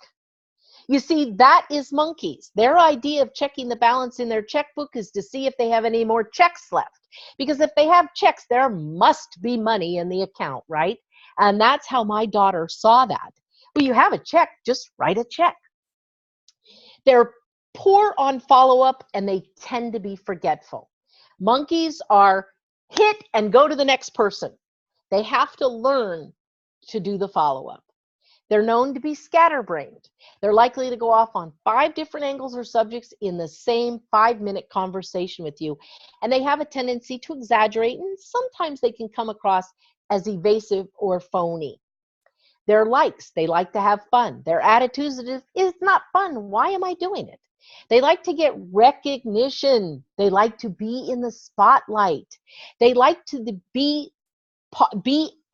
You see, that is monkeys. Their idea of checking the balance in their checkbook is to see if they have any more checks left. Because if they have checks, there must be money in the account, right? And that's how my daughter saw that. Well, you have a check, just write a check. They're poor on follow-up, and they tend to be forgetful. Monkeys are hit and go to the next person. They have to learn to do the follow-up. They're known to be scatterbrained. They're likely to go off on 5 different angles or subjects in the same 5-minute conversation with you. And they have a tendency to exaggerate, and sometimes they can come across as evasive or phony. Their likes, they like to have fun. Their attitudes is not fun. Why am I doing it? They like to get recognition. They like to be in the spotlight. They like to be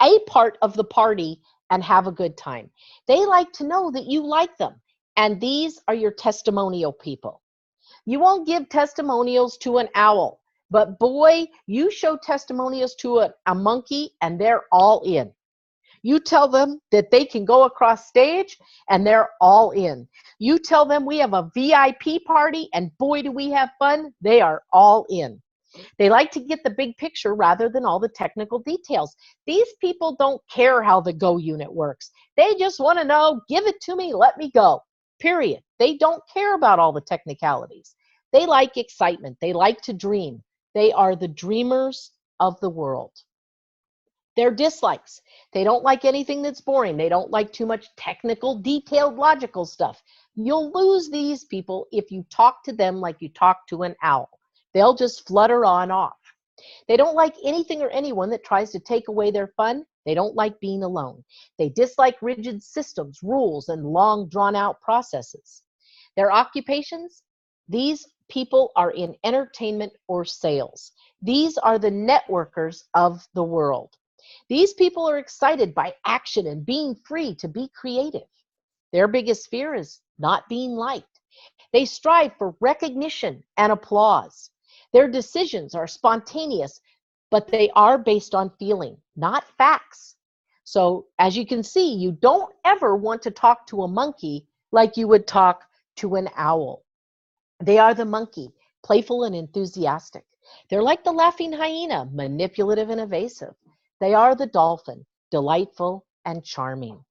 a part of the party and have a good time. They like to know that you like them. And these are your testimonial people. You won't give testimonials to an owl, but boy, you show testimonials to a monkey and they're all in. You tell them that they can go across stage and they're all in. You tell them we have a VIP party and boy, do we have fun. They are all in. They like to get the big picture rather than all the technical details. These people don't care how the Go unit works. They just want to know, give it to me, let me go, period. They don't care about all the technicalities. They like excitement. They like to dream. They are the dreamers of the world. Their dislikes. They don't like anything that's boring. They don't like too much technical, detailed, logical stuff. You'll lose these people if you talk to them like you talk to an owl. They'll just flutter on off. They don't like anything or anyone that tries to take away their fun. They don't like being alone. They dislike rigid systems, rules, and long drawn-out processes. Their occupations, these people are in entertainment or sales. These are the networkers of the world. These people are excited by action and being free to be creative. Their biggest fear is not being liked. They strive for recognition and applause. Their decisions are spontaneous, but they are based on feeling, not facts. So as you can see, you don't ever want to talk to a monkey like you would talk to an owl. They are the monkey, playful and enthusiastic. They're like the laughing hyena, manipulative and evasive. They are the dolphin, delightful and charming.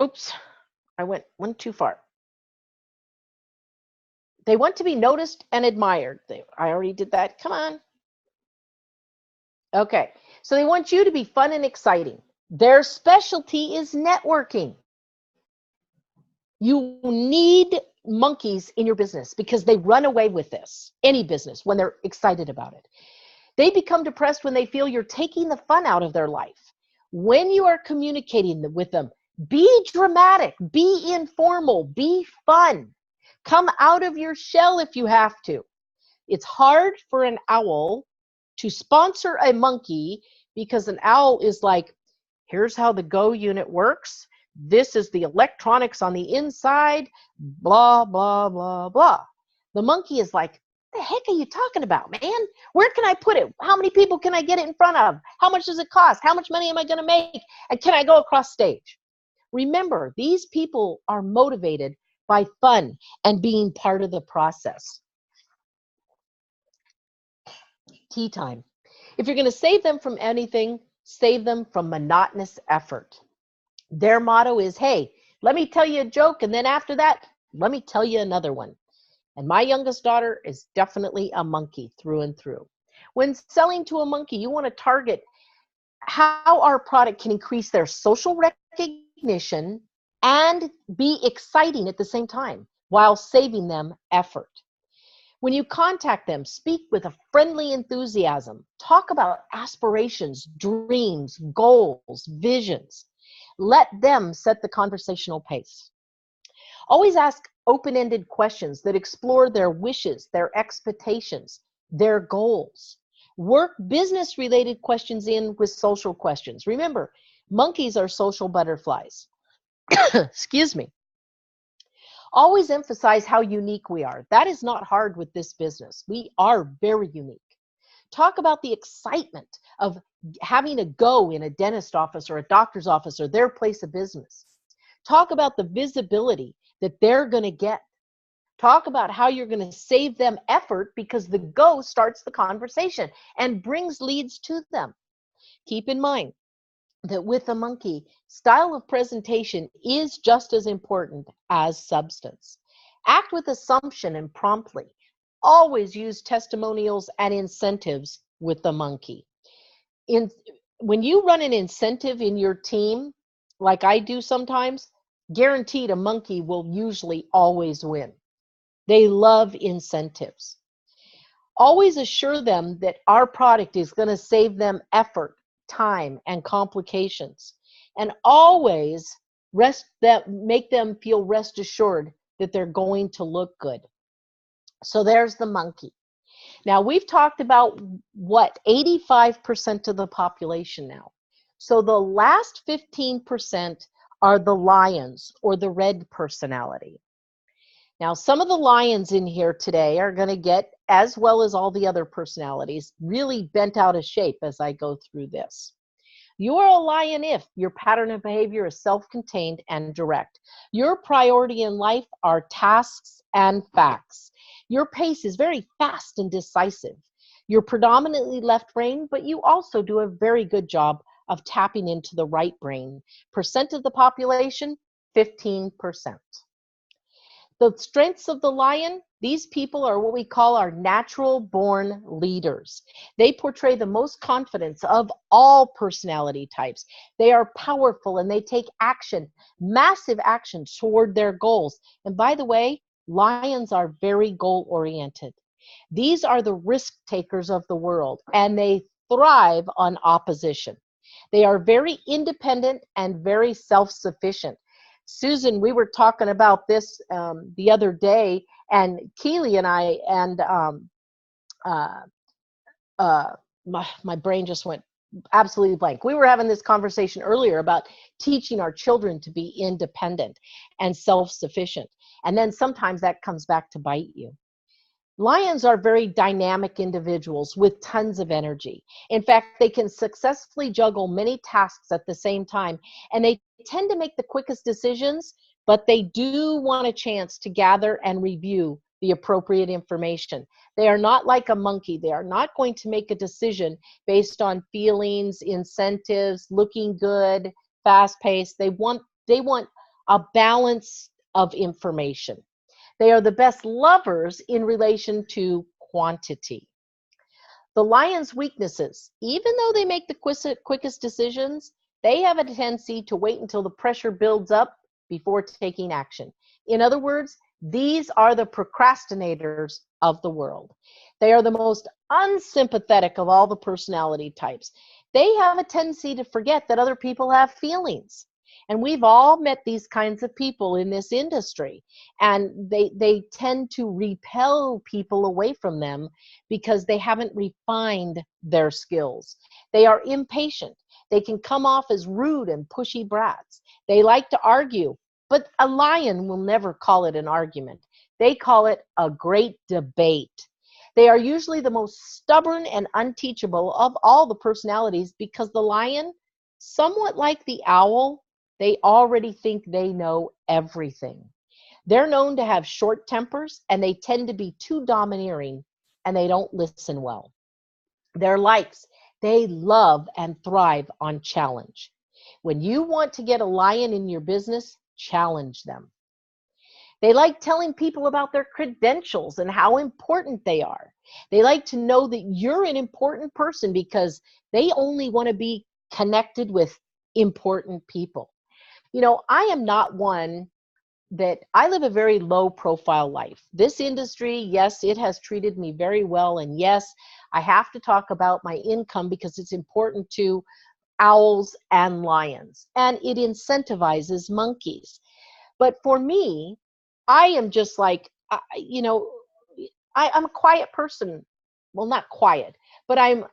Oops, I went one too far. They want to be noticed and admired. I already did that. Come on. Okay, so they want you to be fun and exciting. Their specialty is networking. You need monkeys in your business because they run away with this, any business, when they're excited about it. They become depressed when they feel you're taking the fun out of their life. When you are communicating with them, be dramatic, be informal, be fun. Come out of your shell if you have to. It's hard for an owl to sponsor a monkey because an owl is like, here's how the Go unit works. This is the electronics on the inside, blah, blah, blah, blah. The monkey is like, the heck are you talking about, man? Where can I put it? How many people can I get it in front of? How much does it cost? How much money am I going to make? And can I go across stage? Remember, these people are motivated by fun and being part of the process. Tea time. If you're going to save them from anything, save them from monotonous effort. Their motto is, hey, let me tell you a joke, and then after that, let me tell you another one. And my youngest daughter is definitely a monkey through and through. When selling to a monkey, you want to target how our product can increase their social recognition and be exciting at the same time while saving them effort. When you contact them, speak with a friendly enthusiasm. Talk about aspirations, dreams, goals, visions. Let them set the conversational pace. Always ask open-ended questions that explore their wishes, their expectations, their goals. Work business-related questions in with social questions. Remember, monkeys are social butterflies. Excuse me. Always emphasize how unique we are. That is not hard with this business. We are very unique. Talk about the excitement of having a go in a dentist office or a doctor's office or their place of business. Talk about the visibility that they're going to get. Talk about how you're going to save them effort because the go starts the conversation and brings leads to them. Keep in mind that with a monkey, style of presentation is just as important as substance. Act with assumption and promptly. Always use testimonials and incentives with the monkey. When you run an incentive in your team, like I do sometimes, guaranteed a monkey will usually always win. They love incentives. Always assure them that our product is going to save them effort, time, and complications. And always make them feel rest assured that they're going to look good. So there's the monkey. Now we've talked about 85% of the population now. So the last 15% are the lions or the red personality. Now some of the lions in here today are going to get, as well as all the other personalities, really bent out of shape as I go through this. You're a lion if your pattern of behavior is self-contained and direct. Your priority in life are tasks and facts. Your pace is very fast and decisive. You're predominantly left brain, but you also do a very good job of tapping into the right brain. Percent of the population, 15%. The strengths of the lion, these people are what we call our natural born leaders. They portray the most confidence of all personality types. They are powerful and they take action, massive action toward their goals. And by the way, Lions are very goal-oriented. These are the risk takers of the world, and they thrive on opposition. They are very independent and very self-sufficient. Susan, we were talking about this the other day, and Keely and I, and my brain just went absolutely blank. We were having this conversation earlier about teaching our children to be independent and self-sufficient. And then sometimes that comes back to bite you. Lions are very dynamic individuals with tons of energy. In fact, they can successfully juggle many tasks at the same time, and they tend to make the quickest decisions, but they do want a chance to gather and review the appropriate information. They are not like a monkey. They are not going to make a decision based on feelings, incentives, looking good, fast-paced. They want a balance of information. They are the best lovers in relation to quantity. The lion's weaknesses, even though they make the quickest decisions, they have a tendency to wait until the pressure builds up before taking action. In other words, these are the procrastinators of the world. They are the most unsympathetic of all the personality types. They have a tendency to forget that other people have feelings. And we've all met these kinds of people in this industry, and they tend to repel people away from them because they haven't refined their skills. They are impatient. They can come off as rude and pushy brats. They like to argue, but a lion will never call it an argument. They call it a great debate. They are usually the most stubborn and unteachable of all the personalities because the lion, somewhat like the owl, they already think they know everything. They're known to have short tempers, and they tend to be too domineering, and they don't listen well. Their likes, they love and thrive on challenge. When you want to get a lion in your business, challenge them. They like telling people about their credentials and how important they are. They like to know that you're an important person because they only want to be connected with important people. You know, I am not one that I live a very low profile life. This industry, yes, it has treated me very well. And yes, I have to talk about my income because it's important to owls and lions, and it incentivizes monkeys. But for me, I am just like, I'm a quiet person. Well, not quiet, but I'm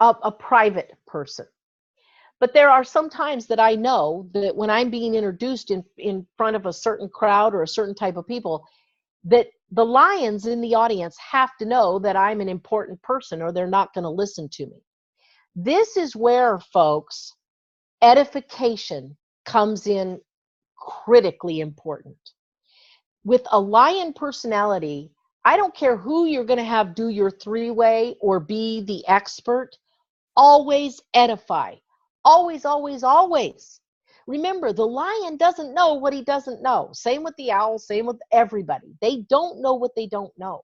a private person. But there are some times that I know that when I'm being introduced in front of a certain crowd or a certain type of people, that the lions in the audience have to know that I'm an important person or they're not going to listen to me. This is where, folks, edification comes in critically important. With a lion personality, I don't care who you're going to have do your three-way or be the expert, always edify. Always, always, always. Remember, the lion doesn't know what he doesn't know. Same with the owl, same with everybody. They don't know what they don't know.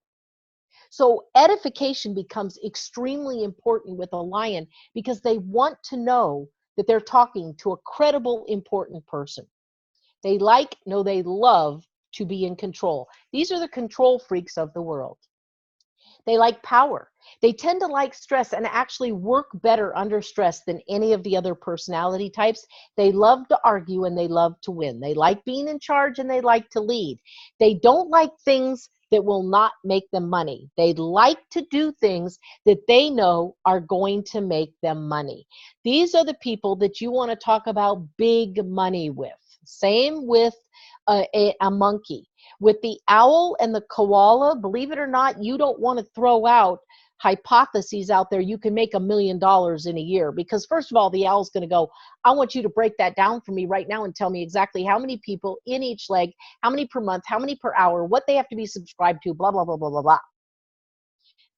So edification becomes extremely important with a lion because they want to know that they're talking to a credible, important person. They love to be in control. These are the control freaks of the world. They like power. They tend to like stress and actually work better under stress than any of the other personality types. They love to argue and they love to win. They like being in charge and they like to lead. They don't like things that will not make them money. They like to do things that they know are going to make them money. These are the people that you want to talk about big money with. Same with a monkey. With the owl and the koala, believe it or not, you don't want to throw out hypotheses out there. You can make $1 million in a year because, first of all, the owl's going to go, I want you to break that down for me right now and tell me exactly how many people in each leg, how many per month, how many per hour, what they have to be subscribed to, blah, blah, blah, blah, blah, blah.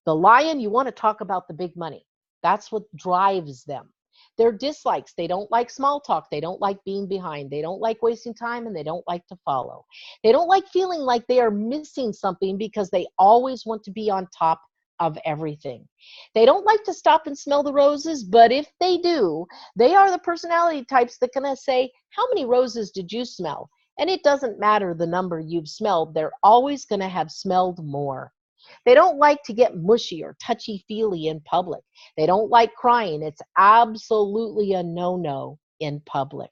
The lion, you want to talk about the big money. That's what drives them. Their dislikes, they don't like small talk. They don't like being behind. They don't like wasting time, and they don't like to follow. They don't like feeling like they are missing something because they always want to be on top of everything. They don't like to stop and smell the roses, but if they do, they are the personality types that can say, how many roses did you smell? And it doesn't matter the number you've smelled, they're always going to have smelled more. They don't like to get mushy or touchy-feely in public. They don't like crying. It's absolutely a no-no in public.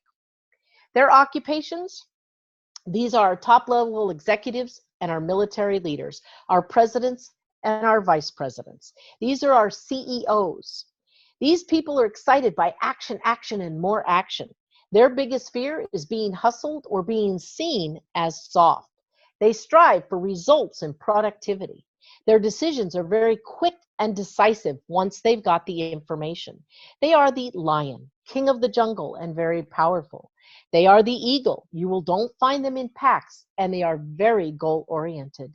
Their occupations, these are our top-level executives and our military leaders, our presidents and our vice presidents. These are our CEOs. These people are excited by action, action, and more action. Their biggest fear is being hustled or being seen as soft. They strive for results and productivity. Their decisions are very quick and decisive once they've got the information. They are the lion, king of the jungle, and very powerful. They are the eagle. You don't find them in packs, and they are very goal-oriented.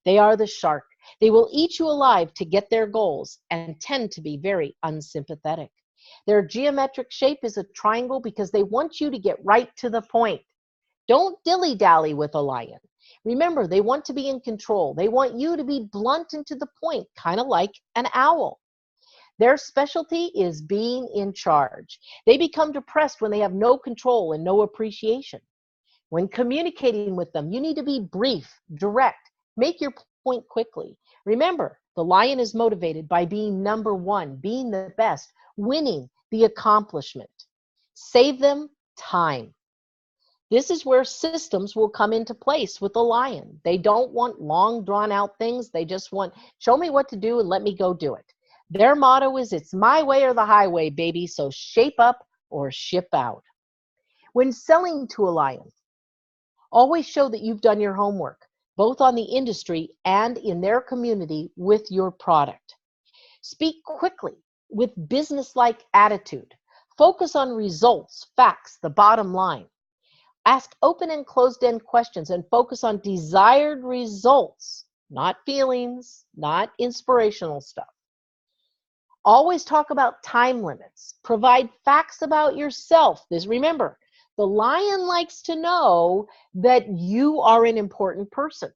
They are the shark. They will eat you alive to get their goals and tend to be very unsympathetic. Their geometric shape is a triangle because they want you to get right to the point. Don't dilly-dally with a lion. Remember, they want to be in control. They want you to be blunt and to the point, kind of like an owl. Their specialty is being in charge. They become depressed when they have no control and no appreciation. When communicating with them, you need to be brief, direct, make your point quickly. Remember, the lion is motivated by being number one, being the best, winning, the accomplishment. Save them time. This is where systems will come into place with the lion. They don't want long, drawn-out things. They just want, show me what to do and let me go do it. Their motto is, it's my way or the highway, baby, so shape up or ship out. When selling to a lion, always show that you've done your homework, both on the industry and in their community with your product. Speak quickly with business-like attitude. Focus on results, facts, the bottom line. Ask open and closed-end questions and focus on desired results, not feelings, not inspirational stuff. Always talk about time limits. Provide facts about yourself. Remember, the lion likes to know that you are an important person.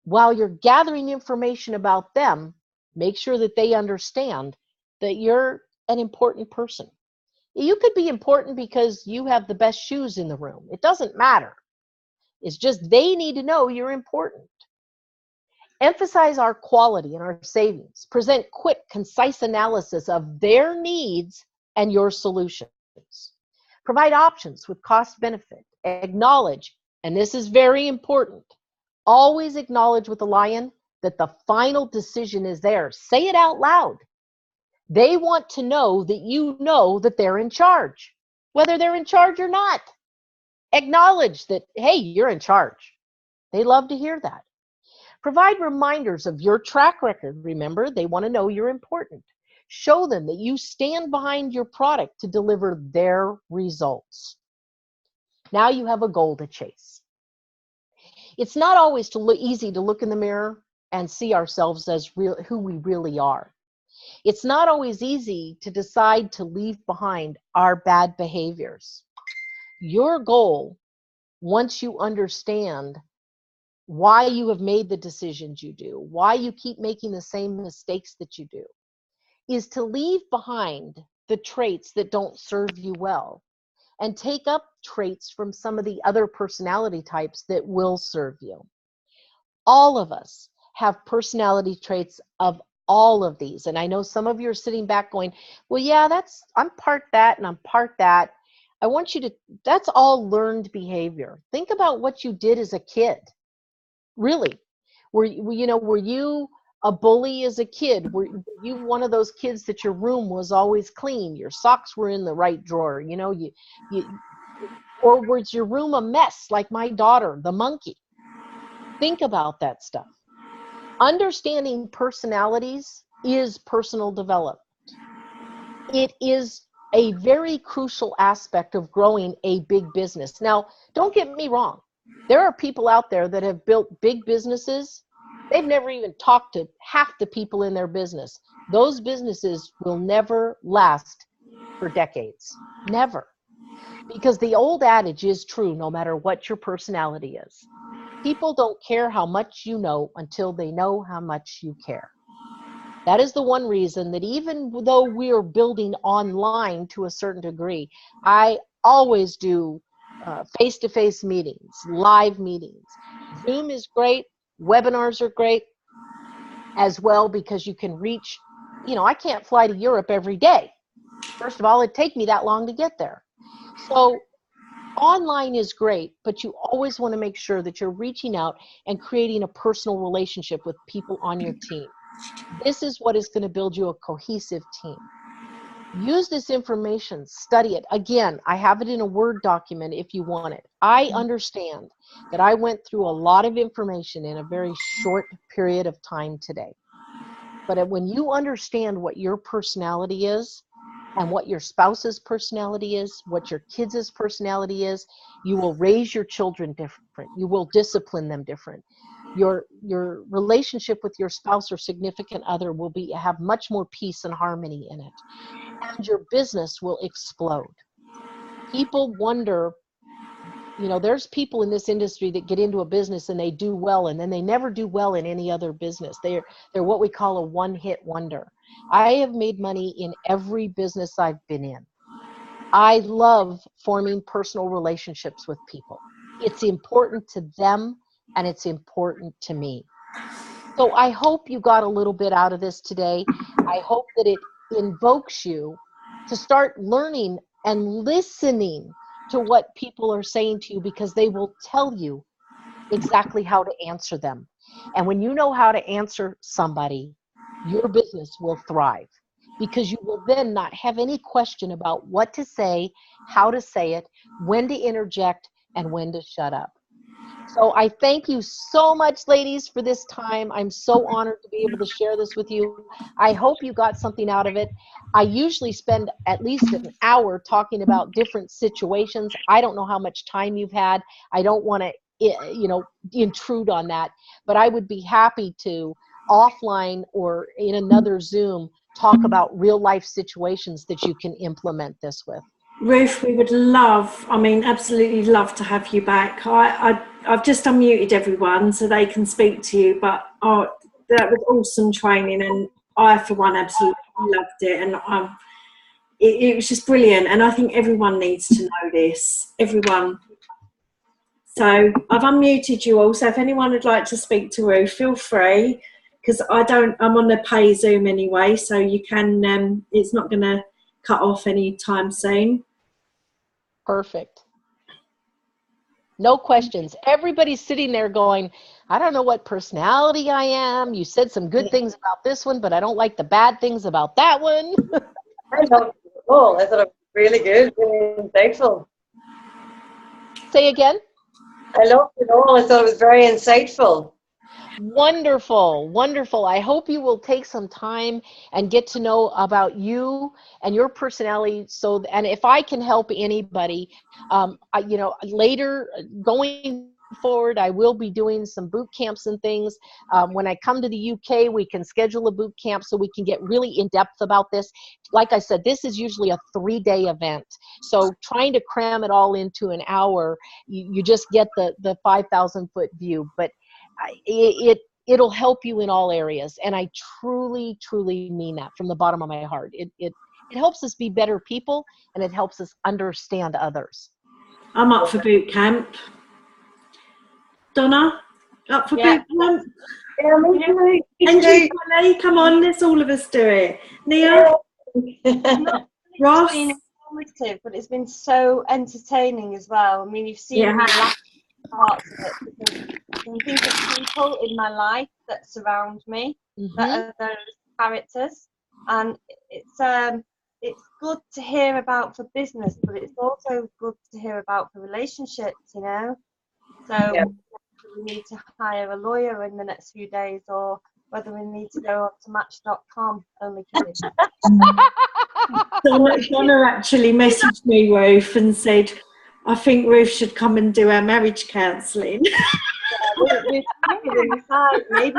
While you're gathering information about them, make sure that they understand that you're an important person. You could be important because you have the best shoes in the room. It doesn't matter. It's just they need to know you're important. Emphasize our quality and our savings. Present quick, concise analysis of their needs and your solutions. Provide options with cost benefit. Acknowledge, and this is very important, always acknowledge with the lion that the final decision is theirs. Say it out loud. They want to know that you know that they're in charge, whether they're in charge or not. Acknowledge that, hey, you're in charge. They love to hear that. Provide reminders of your track record. Remember, they want to know you're important. Show them that you stand behind your product to deliver their results. Now you have a goal to chase. It's not always easy to look in the mirror and see ourselves as who we really are. It's not always easy to decide to leave behind our bad behaviors. Your goal, once you understand why you have made the decisions you do, why you keep making the same mistakes that you do, is to leave behind the traits that don't serve you well and take up traits from some of the other personality types that will serve you. All of us have personality traits of all of these. And I know some of you are sitting back going, well, yeah, I'm part that and I'm part that. I want you to, that's all learned behavior. Think about what you did as a kid. Really. Were you a bully as a kid? Were you one of those kids that your room was always clean? Your socks were in the right drawer, or was your room a mess like my daughter, the monkey? Think about that stuff. Understanding personalities is personal development. It is a very crucial aspect of growing a big business. Now, don't get me wrong. There are people out there that have built big businesses. They've never even talked to half the people in their business. Those businesses will never last for decades. Never. Because the old adage is true no matter what your personality is. People don't care how much you know until they know how much you care. That is the one reason that even though we are building online to a certain degree, I always do face-to-face meetings, live meetings. Zoom is great. Webinars are great as well, because you can reach, I can't fly to Europe every day. First of all, it'd take me that long to get there. So online is great, but you always want to make sure that you're reaching out and creating a personal relationship with people on your team. This is what is going to build you a cohesive team. Use this information, study it. Again, I have it in a Word document if you want it. I understand that I went through a lot of information in a very short period of time today. But when you understand what your personality is and what your spouse's personality is, what your kids' personality is, you will raise your children different. You will discipline them different. Your relationship with your spouse or significant other will have much more peace and harmony in it. And your business will explode. People wonder, there's people in this industry that get into a business and they do well, and then they never do well in any other business. They're what we call a one-hit wonder. I have made money in every business I've been in. I love forming personal relationships with people. It's important to them and it's important to me. So I hope you got a little bit out of this today. I hope that it invokes you to start learning and listening to what people are saying to you, because they will tell you exactly how to answer them. And when you know how to answer somebody, your business will thrive, because you will then not have any question about what to say, how to say it, when to interject, and when to shut up. So I thank you so much, ladies, for this time. I'm so honored to be able to share this with you. I hope you got something out of it. I usually spend at least an hour talking about different situations. I don't know how much time you've had. I don't want to, intrude on that, but I would be happy to offline or in another Zoom talk about real life situations that you can implement this with. Ruth, we would absolutely love to have you back. I've just unmuted everyone so they can speak to you, but that was awesome training, and I, for one, absolutely loved it, and it was just brilliant, and I think everyone needs to know this, everyone. So I've unmuted you all, so if anyone would like to speak to Ruth, feel free, because I'm on the pay Zoom anyway, so you can, it's not going to cut off anytime soon. Perfect. No questions. Everybody's sitting there going, I don't know what personality I am. You said some good things about this one, but I don't like the bad things about that one. I loved it all. I thought it was really good, really insightful. Say again? I loved it all. I thought it was very insightful. Wonderful, wonderful. I hope you will take some time and get to know about you and your personality. And if I can help anybody, later going forward, I will be doing some boot camps and things. When I come to the UK, we can schedule a boot camp so we can get really in depth about this. Like I said, this is usually a 3-day event. So trying to cram it all into an hour, you just get the 5,000 foot view. But it'll help you in all areas, and I truly, truly mean that from the bottom of my heart. It helps us be better people, and it helps us understand others. I'm up for boot camp. Donna, up for boot camp? Yeah, me too. And you, Polly, come on, let's all of us do it. Nia, Ross. It's been informative, but it's been so entertaining as well. I mean, you've seen me laugh parts of it, because when you think of people in my life that surround me, that are those characters, and it's good to hear about for business, but it's also good to hear about for relationships, So we need to hire a lawyer in the next few days, or whether we need to go up to Match.com. Only kidding. Donna actually messaged me, Ruth, and said, I think Ruth should come and do our marriage counselling. Maybe she does marriage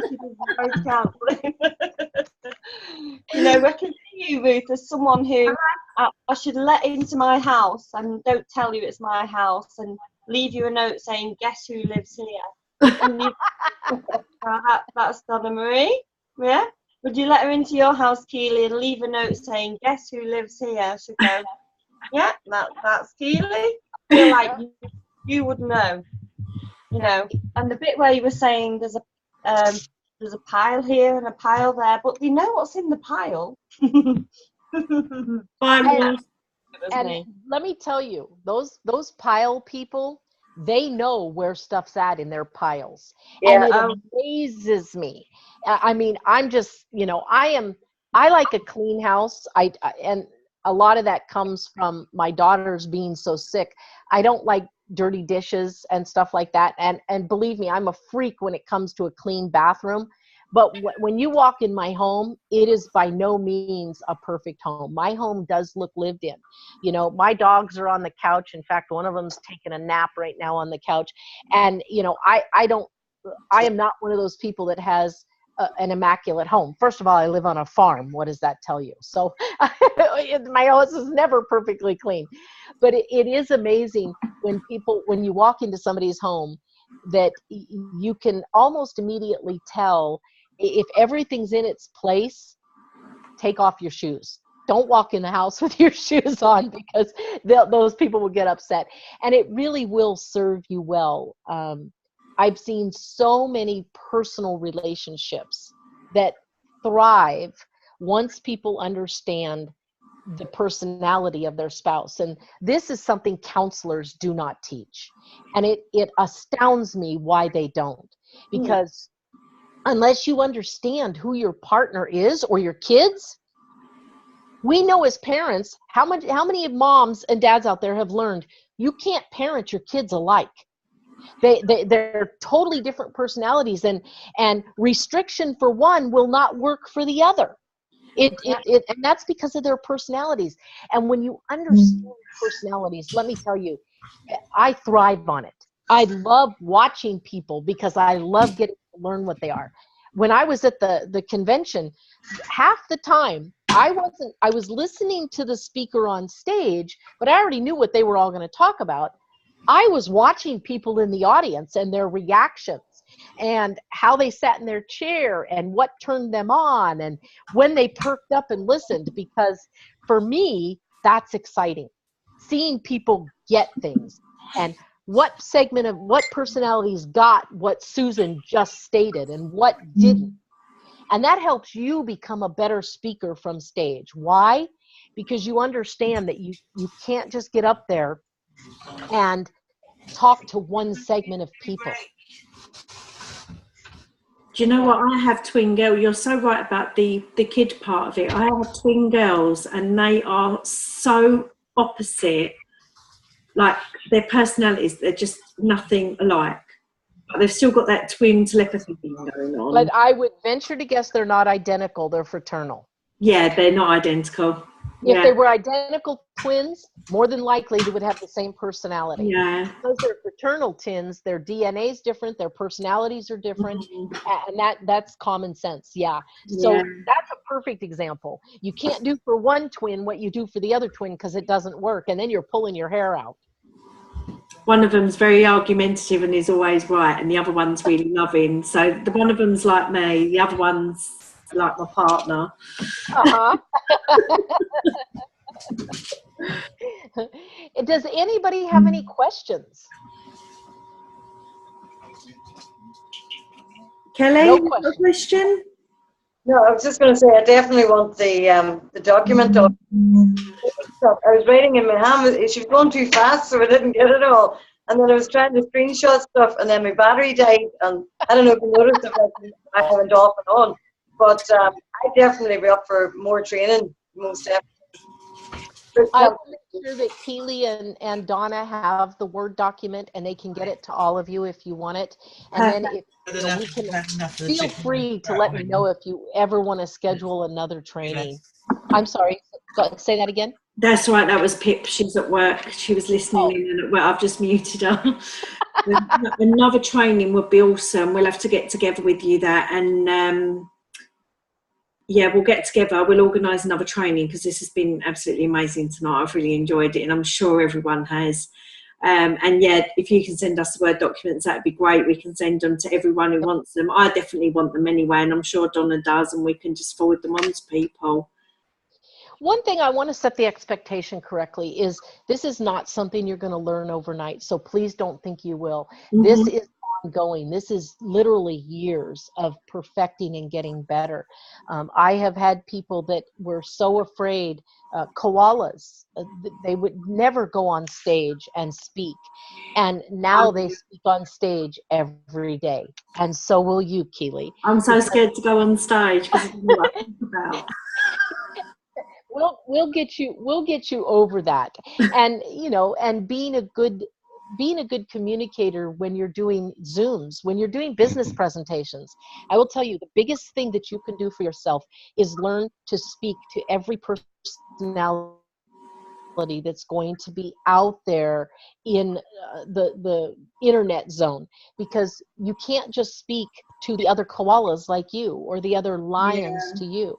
counselling. I can see you, Ruth, as someone who I should let into my house and don't tell you it's my house, and leave you a note saying, guess who lives here? And that's Donna Marie. Yeah? Would you let her into your house, Keely, and leave a note saying, guess who lives here? She'd go, yeah, that's Keely. feel like you would know, you know. And the bit where you were saying there's a pile here and a pile there, but they know what's in the pile. And let me tell you, those pile people, they know where stuff's at in their piles. Yeah. And it amazes me. I mean, I'm just, you know, I like a clean house. And a lot of that comes from my daughters being so sick. I don't like dirty dishes and stuff like that. And believe me, I'm a freak when it comes to a clean bathroom. But when you walk in my home, it is by no means a perfect home. My home does look lived in. You know, my dogs are on the couch. In fact, one of them's taking a nap right now on the couch. And, you know, I am not one of those people that has an immaculate home. First of all, I live on a farm. What does that tell you? So my house is never perfectly clean. But it is amazing when you walk into somebody's home that you can almost immediately tell if everything's in its place. Take off your shoes. Don't walk in the house with your shoes on, because those people will get upset. And it really will serve you well. I've seen so many personal relationships that thrive once people understand the personality of their spouse. And this is something counselors do not teach. And it astounds me why they don't. Because unless you understand who your partner is or your kids, we know as parents, how many moms and dads out there have learned you can't parent your kids alike. They're totally different personalities, and restriction for one will not work for the other. And that's because of their personalities. And when you understand personalities, let me tell you, I thrive on it. I love watching people because I love getting to learn what they are. When I was at the convention, half the time I was listening to the speaker on stage, but I already knew what they were all going to talk about. I was watching people in the audience and their reactions and how they sat in their chair and what turned them on and when they perked up and listened, because for me, that's exciting. Seeing people get things and what segment of what personalities got what Susan just stated and what didn't. And that helps you become a better speaker from stage. Why? Because you understand that you can't just get up there and talk to one segment of people. Do you know what? I have twin girls. You're so right about the kid part of it. I have twin girls and they are so opposite. Like their personalities, they're just nothing alike. But they've still got that twin telepathy thing going on. But I would venture to guess they're not identical, they're fraternal. Yeah, they're not identical. If they were identical twins, more than likely they would have the same personality. Yeah. Because they're fraternal twins, their DNA is different, their personalities are different, and that's common sense. Yeah. So that's a perfect example. You can't do for one twin what you do for the other twin because it doesn't work, and then you're pulling your hair out. One of them's very argumentative and is always right, and the other one's really loving. So the one of them's like me, the other one's like my partner. Does anybody have any questions? Kelly, No you got a question? No, I was just going to say I definitely want the document. I was writing in my hand. She was going too fast, so I didn't get it all. And then I was trying to screenshot stuff, and then my battery died. And I don't know if you noticed if I went off and on. But I definitely be up for more training, most definitely. I will make sure that Keely and Donna have the Word document, and they can get it to all of you if you want it. And then we can feel free to let me know if you ever want to schedule another training. I'm sorry, say that again. That's right, that was Pip. She's at work. She was listening in and at work. I've just muted her. Another training would be awesome. We'll have to get together with you that, and we'll get together. We'll organise another training because this has been absolutely amazing tonight. I've really enjoyed it, and I'm sure everyone has. If you can send us the Word documents, that'd be great. We can send them to everyone who wants them. I definitely want them anyway, and I'm sure Donna does, and we can just forward them on to people. One thing I want to set the expectation correctly is this is not something you're going to learn overnight. So please don't think you will. This is ongoing. This is literally years of perfecting and getting better. I have had people that were so afraid, koalas, they would never go on stage and speak. And now they speak on stage every day. And so will you, Keely. I'm so scared to go on stage because I don't know what I think about. We'll get you over that. And you know, and being a good communicator when you're doing Zooms, when you're doing business presentations. I will tell you, the biggest thing that you can do for yourself is learn to speak to every personality that's going to be out there in the internet zone, because you can't just speak to the other koalas like you or the other lions to you.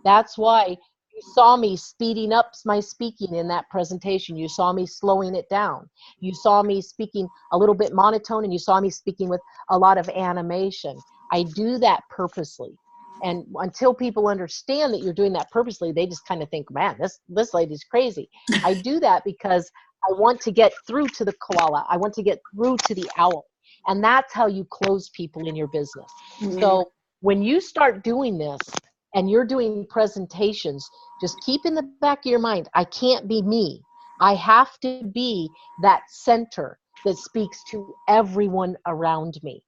That's why you saw me speeding up my speaking in that presentation. You saw me slowing it down. You saw me speaking a little bit monotone, and you saw me speaking with a lot of animation. I do that purposely. And until people understand that you're doing that purposely, they just kind of think, man, this lady's crazy. I do that because I want to get through to the koala. I want to get through to the owl. And that's how you close people in your business. So when you start doing this and you're doing presentations, just keep in the back of your mind, I can't be me. I have to be that center that speaks to everyone around me.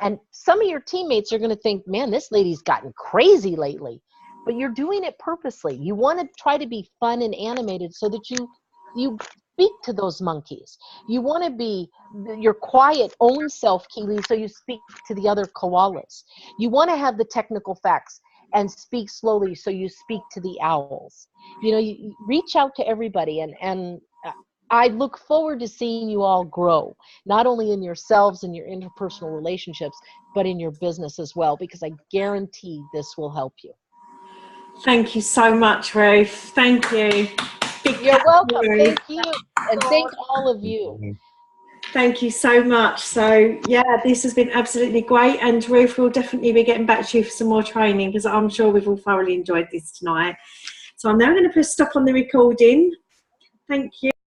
And some of your teammates are going to think, man, this lady's gotten crazy lately. But you're doing it purposely. You want to try to be fun and animated so that you speak to those monkeys. You want to be your quiet own self, Keely, so you speak to the other koalas. You want to have the technical facts and speak slowly so you speak to the owls. You know, you reach out to everybody, and I look forward to seeing you all grow, not only in yourselves and your interpersonal relationships, but in your business as well, because I guarantee this will help you. Thank you so much, Ruth. Thank you. You're welcome. Thank you. And thank all of you. Thank you so much. So yeah, this has been absolutely great, and Ruth will definitely be getting back to you for some more training, because I'm sure we've all thoroughly enjoyed this tonight. So I'm now going to press stop on the recording. Thank you.